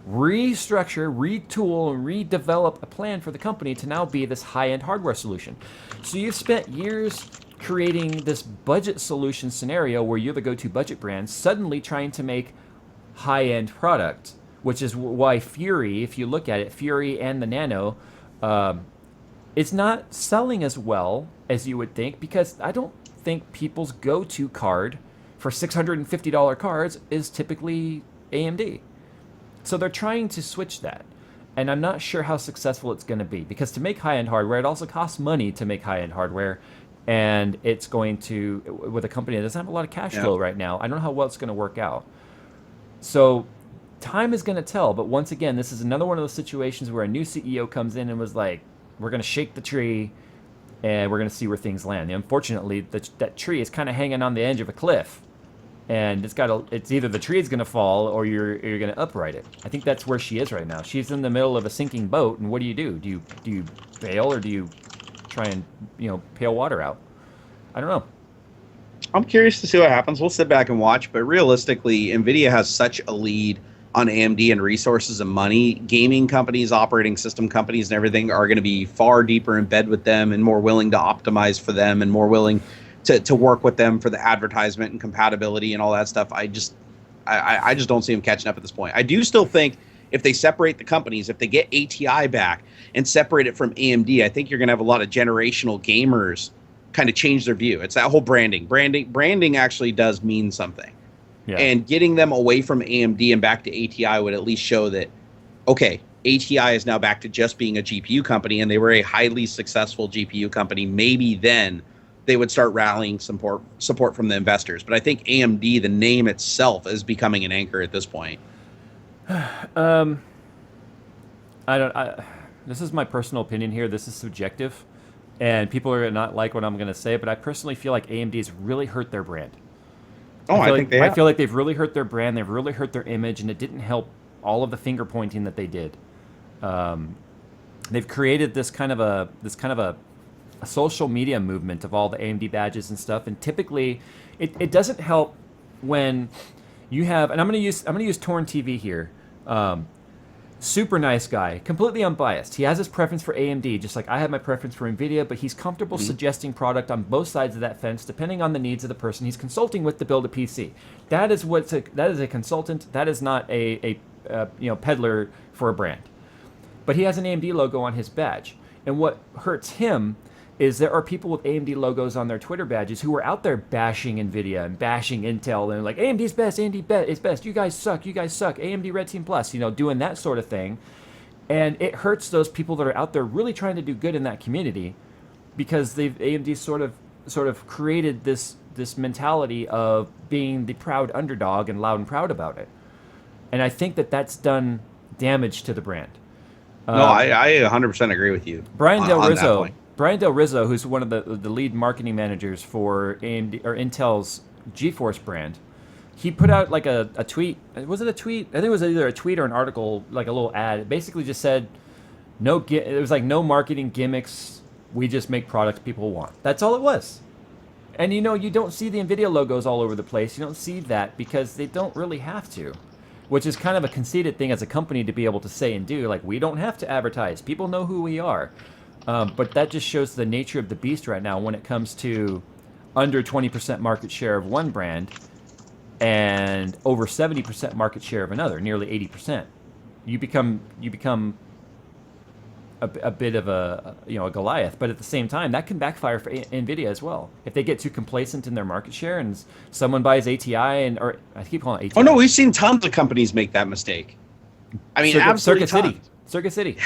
restructure, retool, and redevelop a plan for the company to now be this high-end hardware solution. So you've spent years creating this budget solution scenario where you're the go-to budget brand, suddenly trying to make high-end product, which is why Fury, if you look at it, Fury and the Nano, it's not selling as well as you would think, because I don't think people's go-to card for $650 cards is typically AMD. So they're trying to switch that. And I'm not sure how successful it's going to be, because to make high-end hardware, it also costs money to make high-end hardware. And it's going to, with a company that doesn't have a lot of cash flow right now, I don't know how well it's going to work out. So time is going to tell. But once again, this is another one of those situations where a new CEO comes in and was like, we're going to shake the tree and we're going to see where things land. And unfortunately, that tree is kind of hanging on the edge of a cliff. And it's either the tree is going to fall or you're going to upright it. I think that's where she is right now. She's in the middle of a sinking boat, and what do? Do you bail, or do you try and pail water out? I don't know. I'm curious to see what happens. We'll sit back and watch, but realistically, NVIDIA has such a lead on AMD and resources and money. Gaming companies, operating system companies, and everything are going to be far deeper in bed with them and more willing to optimize for them and more willing to work with them for the advertisement and compatibility and all that stuff. I just don't see them catching up at this point. I do still think if they separate the companies, if they get ATI back and separate it from AMD, I think you're going to have a lot of generational gamers kind of change their view. It's that whole branding. Branding actually does mean something. Yeah. And getting them away from AMD and back to ATI would at least show that, okay, ATI is now back to just being a GPU company, and they were a highly successful GPU company. Maybe then they would start rallying support from the investors. But I think AMD, the name itself, is becoming an anchor at this point. This is my personal opinion here. This is subjective, and people are not like what I'm going to say, but I personally feel like AMD has really hurt their brand. Oh, I think they have. I feel like they've really hurt their brand. They've really hurt their image, and it didn't help all of the finger pointing that they did. They've created this kind of a social media movement of all the AMD badges and stuff, and typically it doesn't help when you have, and I'm gonna use Torn TV here. Super nice guy, completely unbiased. He has his preference for AMD, just like I have my preference for NVIDIA, but he's comfortable suggesting product on both sides of that fence, depending on the needs of the person he's consulting with to build a PC. That is a consultant. That is not a peddler for a brand. But he has an AMD logo on his badge, and what hurts him is there are people with AMD logos on their Twitter badges who are out there bashing NVIDIA and bashing Intel and like, AMD's best, AMD is best, you guys suck, AMD Red Team Plus, doing that sort of thing. And it hurts those people that are out there really trying to do good in that community, because AMD sort of created this mentality of being the proud underdog and loud and proud about it. And I think that's done damage to the brand. No, I 100% agree with you. Brian Del Rizzo, who's one of the lead marketing managers for AMD or Intel's GeForce brand, he put out like a tweet. Was it a tweet? I think it was either a tweet or an article, like a little ad. It basically just said, it was like no marketing gimmicks. We just make products people want. That's all it was. And you don't see the NVIDIA logos all over the place. You don't see that because they don't really have to, which is kind of a conceited thing as a company to be able to say and do. Like, we don't have to advertise. People know who we are. But that just shows the nature of the beast right now when it comes to under 20% market share of one brand and over 70% market share of another, nearly 80%. You become a bit of a Goliath, but at the same time that can backfire for NVIDIA as well. If they get too complacent in their market share and someone buys ATI or I keep calling it ATI. Oh no, we've seen tons of companies make that mistake. I mean, absolutely Circuit City.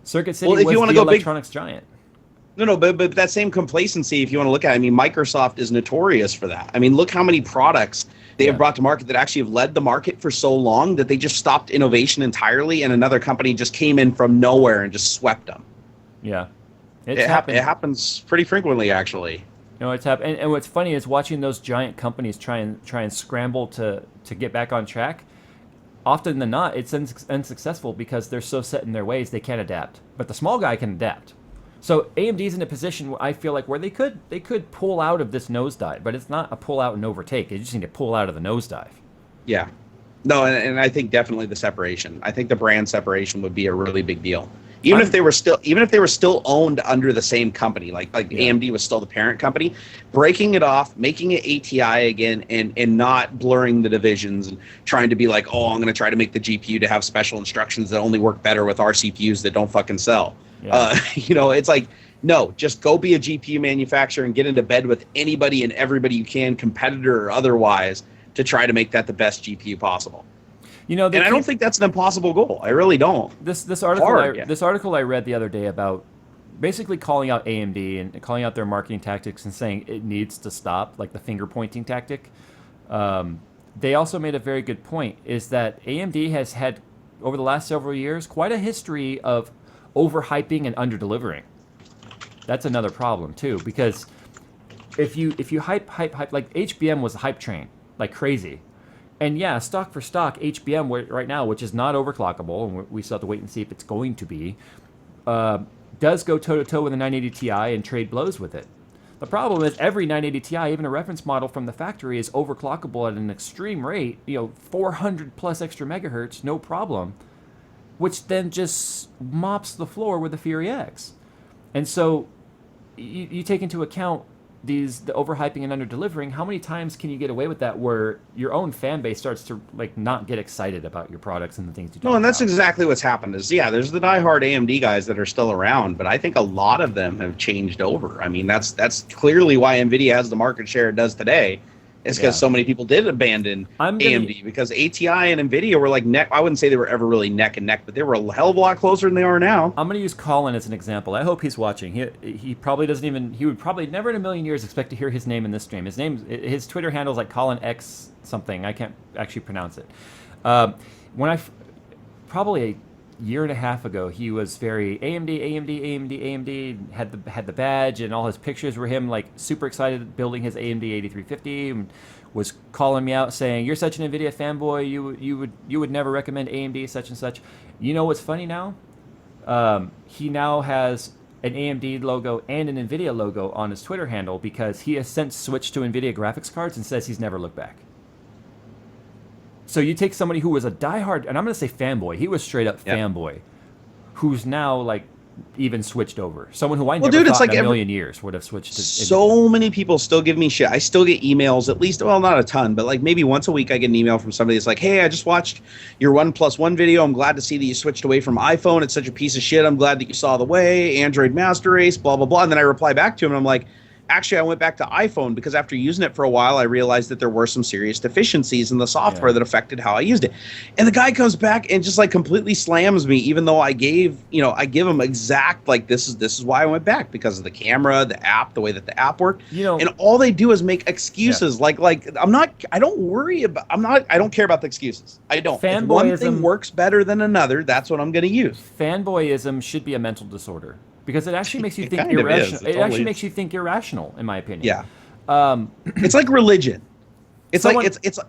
Circuit City well, if was you want to the go electronics giant. No, but that same complacency, if you want to look at it, I mean, Microsoft is notorious for that. I mean, look how many products they have brought to market that actually have led the market for so long that they just stopped innovation entirely, and another company just came in from nowhere and just swept them. Yeah. It happens pretty frequently, actually. No, it's happened. And what's funny is watching those giant companies try and scramble to get back on track. Often than not, it's unsuccessful because they're so set in their ways they can't adapt. But the small guy can adapt. So AMD's in a position I feel like where they could pull out of this nosedive, but it's not a pull out and overtake. They just need to pull out of the nosedive. Yeah. No, and I think definitely the separation. I think the brand separation would be a really big deal. Even if they were still owned under the same company, like AMD was still the parent company, breaking it off, making it ATI again, and not blurring the divisions and trying to be like, oh, I'm going to try to make the GPU to have special instructions that only work better with our CPUs that don't fucking sell. Yeah. It's like, no, just go be a GPU manufacturer and get into bed with anybody and everybody you can, competitor or otherwise, to try to make that the best GPU possible. And I don't think that's an impossible goal. I really don't. This article I read the other day about basically calling out AMD and calling out their marketing tactics and saying it needs to stop, like the finger pointing tactic. They also made a very good point, is that AMD has had, over the last several years, quite a history of overhyping and underdelivering. That's another problem too, because if you hype, like HBM was a hype train, like crazy. And yeah, stock for stock, HBM right now, which is not overclockable, and we still have to wait and see if it's going to be, does go toe-to-toe with a 980 Ti and trade blows with it. The problem is every 980 Ti, even a reference model from the factory, is overclockable at an extreme rate, 400 plus extra megahertz, no problem, which then just mops the floor with the Fury X. And so you take into account the overhyping and underdelivering. How many times can you get away with that where your own fan base starts to not get excited about your products and the things you do? No, and that's exactly what's happened. There's the diehard AMD guys that are still around, but I think a lot of them have changed over. I mean, that's clearly why NVIDIA has the market share it does today. It's because so many people did abandon AMD because ATI and NVIDIA were like neck. I wouldn't say they were ever really neck and neck, but they were a hell of a lot closer than they are now. I'm going to use Colin as an example. I hope he's watching. He probably doesn't even. He would probably never in a million years expect to hear his name in this stream. His Twitter handle is like Colin X something. I can't actually pronounce it. Probably a year and a half ago, he was very AMD, had the badge, and all his pictures were him like super excited building his AMD 8350, and was calling me out saying, "You're such an NVIDIA fanboy. You would never recommend AMD such and such." You know what's funny now? He now has an AMD logo and an NVIDIA logo on his Twitter handle because he has since switched to NVIDIA graphics cards and says he's never looked back. So you take somebody who was a diehard, and I'm going to say fanboy. He was straight up fanboy, who's now even switched over. Someone who I never thought in a million years would have switched to so many people still give me shit. I still get emails, at least, well, not a ton, but maybe once a week I get an email from somebody that's like, "Hey, I just watched your 1+1 video. I'm glad to see that you switched away from iPhone. It's such a piece of shit. I'm glad that you saw the way. Android master race, blah, blah, blah." And then I reply back to him, and I'm like, actually, I went back to iPhone because after using it for a while, I realized that there were some serious deficiencies in the software that affected how I used it. And the guy comes back and just completely slams me, even though I give him exact, this is why I went back, because of the camera, the app, the way that the app worked. And all they do is make excuses. I don't care about the excuses. I don't. If one thing works better than another, that's what I'm going to use. Fanboyism should be a mental disorder. Because it actually makes you think irrational. It actually makes you think irrational, in my opinion. Yeah. It's like religion. It's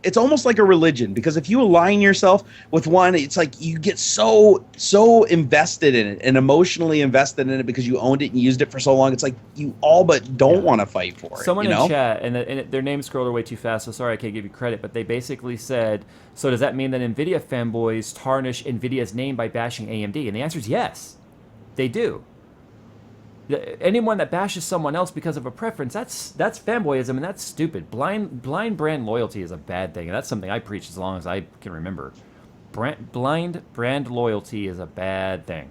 it's almost like a religion, because if you align yourself with one, it's like you get so invested in it and emotionally invested in it because you owned it and used it for so long. It's like you all but don't want to fight for it. Someone in chat, and their name scrolled away too fast, so sorry I can't give you credit, but they basically said, so does that mean that NVIDIA fanboys tarnish NVIDIA's name by bashing AMD? And the answer is yes, they do. Anyone that bashes someone else because of a preference, that's fanboyism, and that's stupid. Blind brand loyalty is a bad thing, and that's something I preach as long as I can remember. Blind brand loyalty is a bad thing.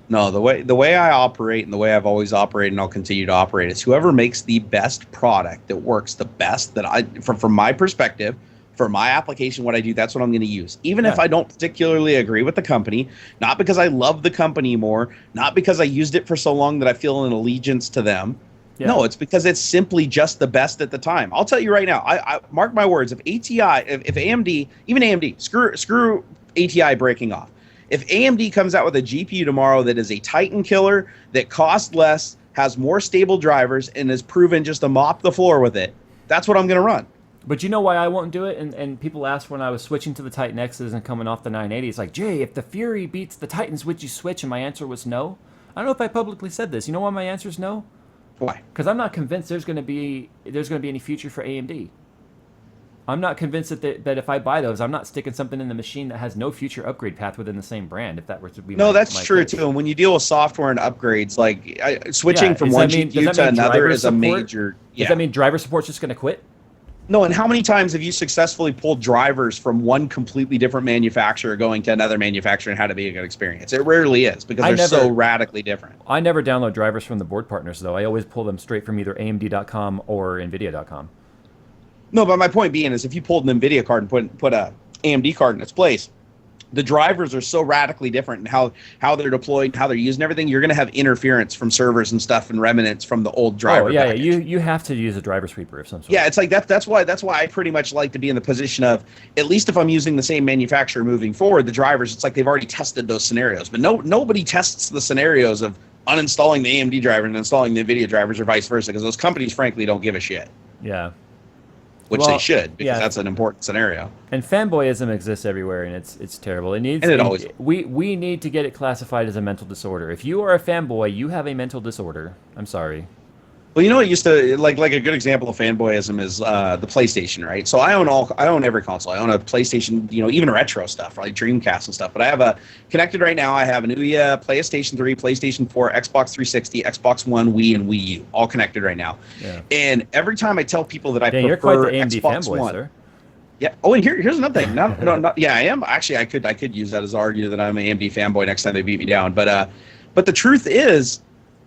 No, the way I operate and the way I've always operated and I'll continue to operate is whoever makes the best product that works the best, that from my perspective, for my application, what I do, that's what I'm going to use. Even if I don't particularly agree with the company, not because I love the company more, not because I used it for so long that I feel an allegiance to them, Yeah. No, it's because it's simply just the best at the time. I'll tell you right now. I mark my words. If ATI, if AMD, even AMD, screw ATI breaking off. If AMD comes out with a GPU tomorrow that is a Titan killer, that costs less, has more stable drivers, and is proven just to mop the floor with it, that's what I'm going to run. But you know why I won't do it? And people asked when I was switching to the Titan X's and coming off the 980s, like, Jay, if the Fury beats the Titans, would you switch? And my answer was no. I don't know if I publicly said this. You know why my answer is no? Why? Because I'm not convinced there's going to be any future for AMD. I'm not convinced that if I buy those, I'm not sticking something in the machine that has no future upgrade path within the same brand. If that were to be that's true case. too. And when you deal with software and upgrades, like switching from one GPU to another is a major. Does that mean driver support's just going to quit? No, and how many times have you successfully pulled drivers from one completely different manufacturer going to another manufacturer and had to be a good experience? It rarely is because they're so radically different. I never download drivers from the board partners, though. I always pull them straight from either AMD.com or NVIDIA.com. No, but my point being is if you pulled an NVIDIA card and put a AMD card in its place, the drivers are so radically different in how they're deployed, how they're used and everything. You're going to have interference from servers and stuff and remnants from the old driver. Oh, yeah, package. you have to use a driver sweeper of some sort. Yeah, it's like that's why I pretty much like to be in the position of, at least if I'm using the same manufacturer moving forward, the drivers, it's like they've already tested those scenarios. But nobody tests the scenarios of uninstalling the AMD driver and installing the NVIDIA drivers or vice versa, because those companies frankly don't give a shit. Yeah. Which they should, because that's an important scenario. And fanboyism exists everywhere, and it's terrible. It needs. And it always. We need to get it classified as a mental disorder. If you are a fanboy, you have a mental disorder. I'm sorry. Well, you know what used to like a good example of fanboyism is the PlayStation, right? So I own every console. I own a PlayStation, even retro stuff, like Dreamcast and stuff. But I have connected right now. I have an Ouya, PlayStation 3, PlayStation 4, Xbox 360, Xbox One, Wii, and Wii U, all connected right now. Yeah. And every time I tell people that I prefer you're quite the AMD Xbox fanboy, One, sir. yeah. Oh, and here's another thing. Yeah, I am actually. I could use that as argue that I'm an AMD fanboy next time they beat me down. But the truth is,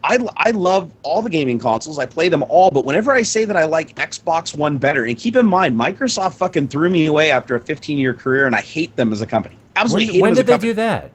I love all the gaming consoles. I play them all. But whenever I say that I like Xbox One better, and keep in mind, Microsoft fucking threw me away after a 15-year career, and I hate them as a company. Absolutely hate them as a company. When did they do that?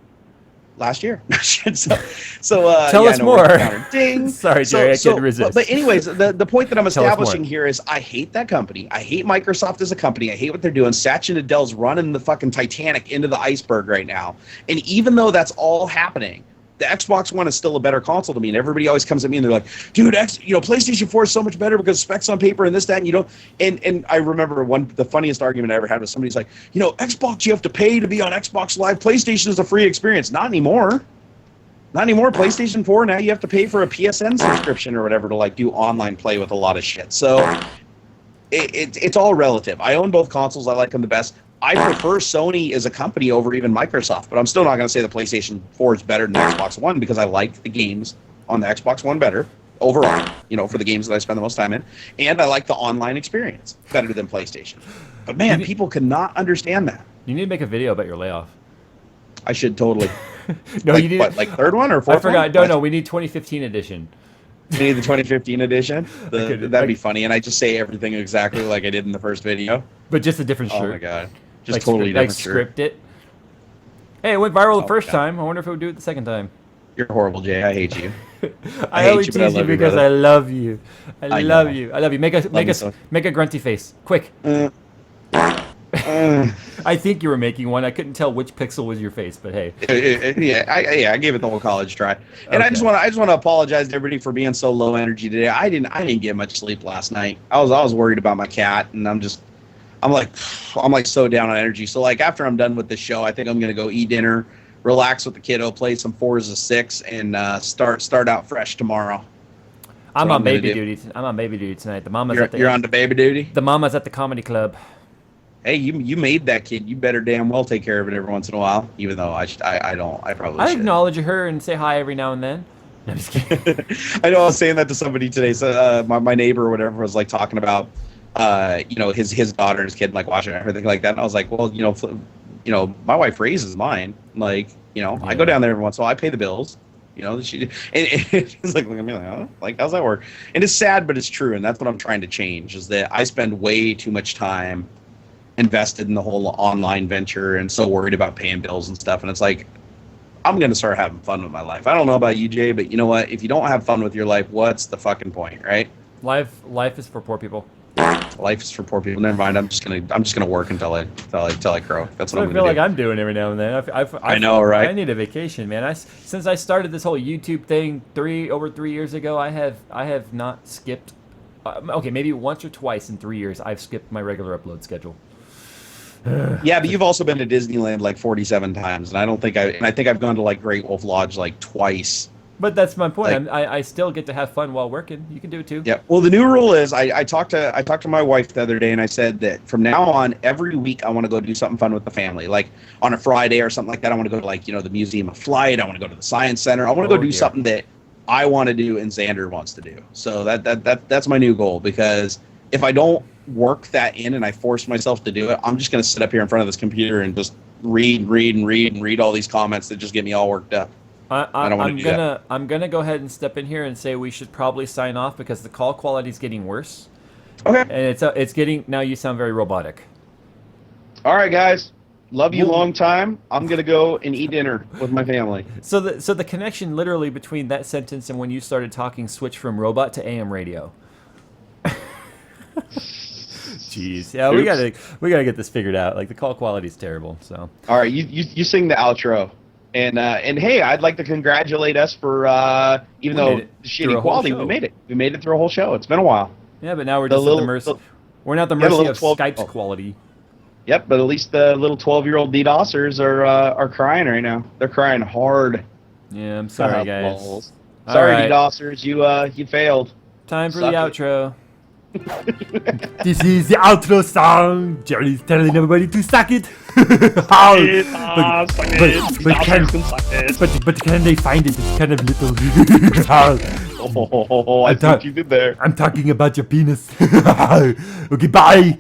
Last year. Tell us more. Ding. Sorry, Jerry, I couldn't resist. But anyways, the point that I'm establishing here is I hate that company. I hate Microsoft as a company. I hate what they're doing. Satya Nadel's running the fucking Titanic into the iceberg right now. And even though that's all happening, the Xbox One is still a better console to me, and everybody always comes at me and they're like, "Dude, PlayStation 4 is so much better because specs on paper and this, that, and you don't." And I remember the funniest argument I ever had was somebody's like, "Xbox, you have to pay to be on Xbox Live. PlayStation is a free experience." Not anymore. Not anymore. PlayStation 4 now you have to pay for a PSN subscription or whatever to do online play with a lot of shit. So it's all relative. I own both consoles. I like them the best. I prefer Sony as a company over even Microsoft, but I'm still not going to say the PlayStation 4 is better than the Xbox One because I like the games on the Xbox One better overall, for the games that I spend the most time in, and I like the online experience better than PlayStation. But man, people cannot understand that. You need to make a video about your layoff. I should totally. No, you need third one or fourth? I forgot. No, we need 2015 edition. You need the 2015 edition? That'd be funny, and I just say everything exactly like I did in the first video. But just a different shirt. Oh my god. Just totally different script it. Hey, it went viral the first time. I wonder if it would do it the second time. You're horrible, Jay. I hate you. I only tease you because I love you. I love you. I love you. Make a grunty face, quick. I think you were making one. I couldn't tell which pixel was your face, but hey. I gave it the whole college try. And I just want to apologize to everybody for being so low energy today. I didn't get much sleep last night. I was worried about my cat, and I'm like so down on energy. So after I'm done with this show, I think I'm gonna go eat dinner, relax with the kiddo, play some 4s of 6, and start out fresh tomorrow. I'm on baby duty. I'm on baby duty tonight. The mama's you're on the baby duty. The mama's at the comedy club. Hey, you made that kid. You better damn well take care of it every once in a while. Even though I don't. I probably should. I acknowledge her and say hi every now and then. No, I'm just kidding. I know I was saying that to somebody today. So my neighbor or whatever was talking about his daughter and his kid watching everything like that. And I was like, well, my wife raises mine. I go down there every once in a while. I pay the bills. And she's looking at me oh, how's that work? And it's sad, but it's true. And that's what I'm trying to change is that I spend way too much time invested in the whole online venture and so worried about paying bills and stuff. And it's I'm gonna start having fun with my life. I don't know about you, Jay, but you know what? If you don't have fun with your life, what's the fucking point, right? Life is for poor people. Life is for poor people. Never mind. I'm just gonna work until I croak. That's what I I'm feel gonna like do. I'm doing every now and then. I know, right? I need a vacation, man. Since I started this whole YouTube thing over 3 years ago, I have not skipped. Okay, maybe once or twice in 3 years, I've skipped my regular upload schedule. Yeah, but you've also been to Disneyland like 47 times, and I think I've gone to like Great Wolf Lodge like twice. But that's my point. Like- I still get to have fun while working. You can do it too. Yeah. Well, the new rule is I talked to my wife the other day, and I said that from now on, every week I want to go do something fun with the family. Like on a Friday or something like that, I want to go to like the Museum of Flight. I want to go to the Science Center. I want to go do something that I want to do and Xander wants to do. So that's my new goal, because if I don't work that in and I force myself to do it, I'm just going to sit up here in front of this computer and just read all these comments that just get me all worked up. I don't want to do that. I'm gonna go ahead and step in here and say we should probably sign off because the call quality is getting worse. Okay. And it's getting, now you sound very robotic. All right, guys. Love you long time. I'm gonna go and eat dinner with my family. So the connection literally between that sentence and when you started talking switched from robot to AM radio. Jeez. Yeah, we gotta get this figured out. Like the call quality is terrible. So. All right, you sing the outro. And hey, I'd like to congratulate us for even though shitty quality, we made it. We made it through a whole show. It's been a while. Yeah, but now we're just at the mercy. We're not at the mercy of Skype's quality. Yep, but at least the little 12-year-old DDoSers are crying right now. They're crying hard. Yeah, I'm sorry, guys. Sorry, right. DDoSers, you failed. Time for the outro. This is the outro song. Jerry's telling everybody to suck it. How? But can they find it? It's kind of little. I see what you did there. I'm talking about your penis. Okay, bye.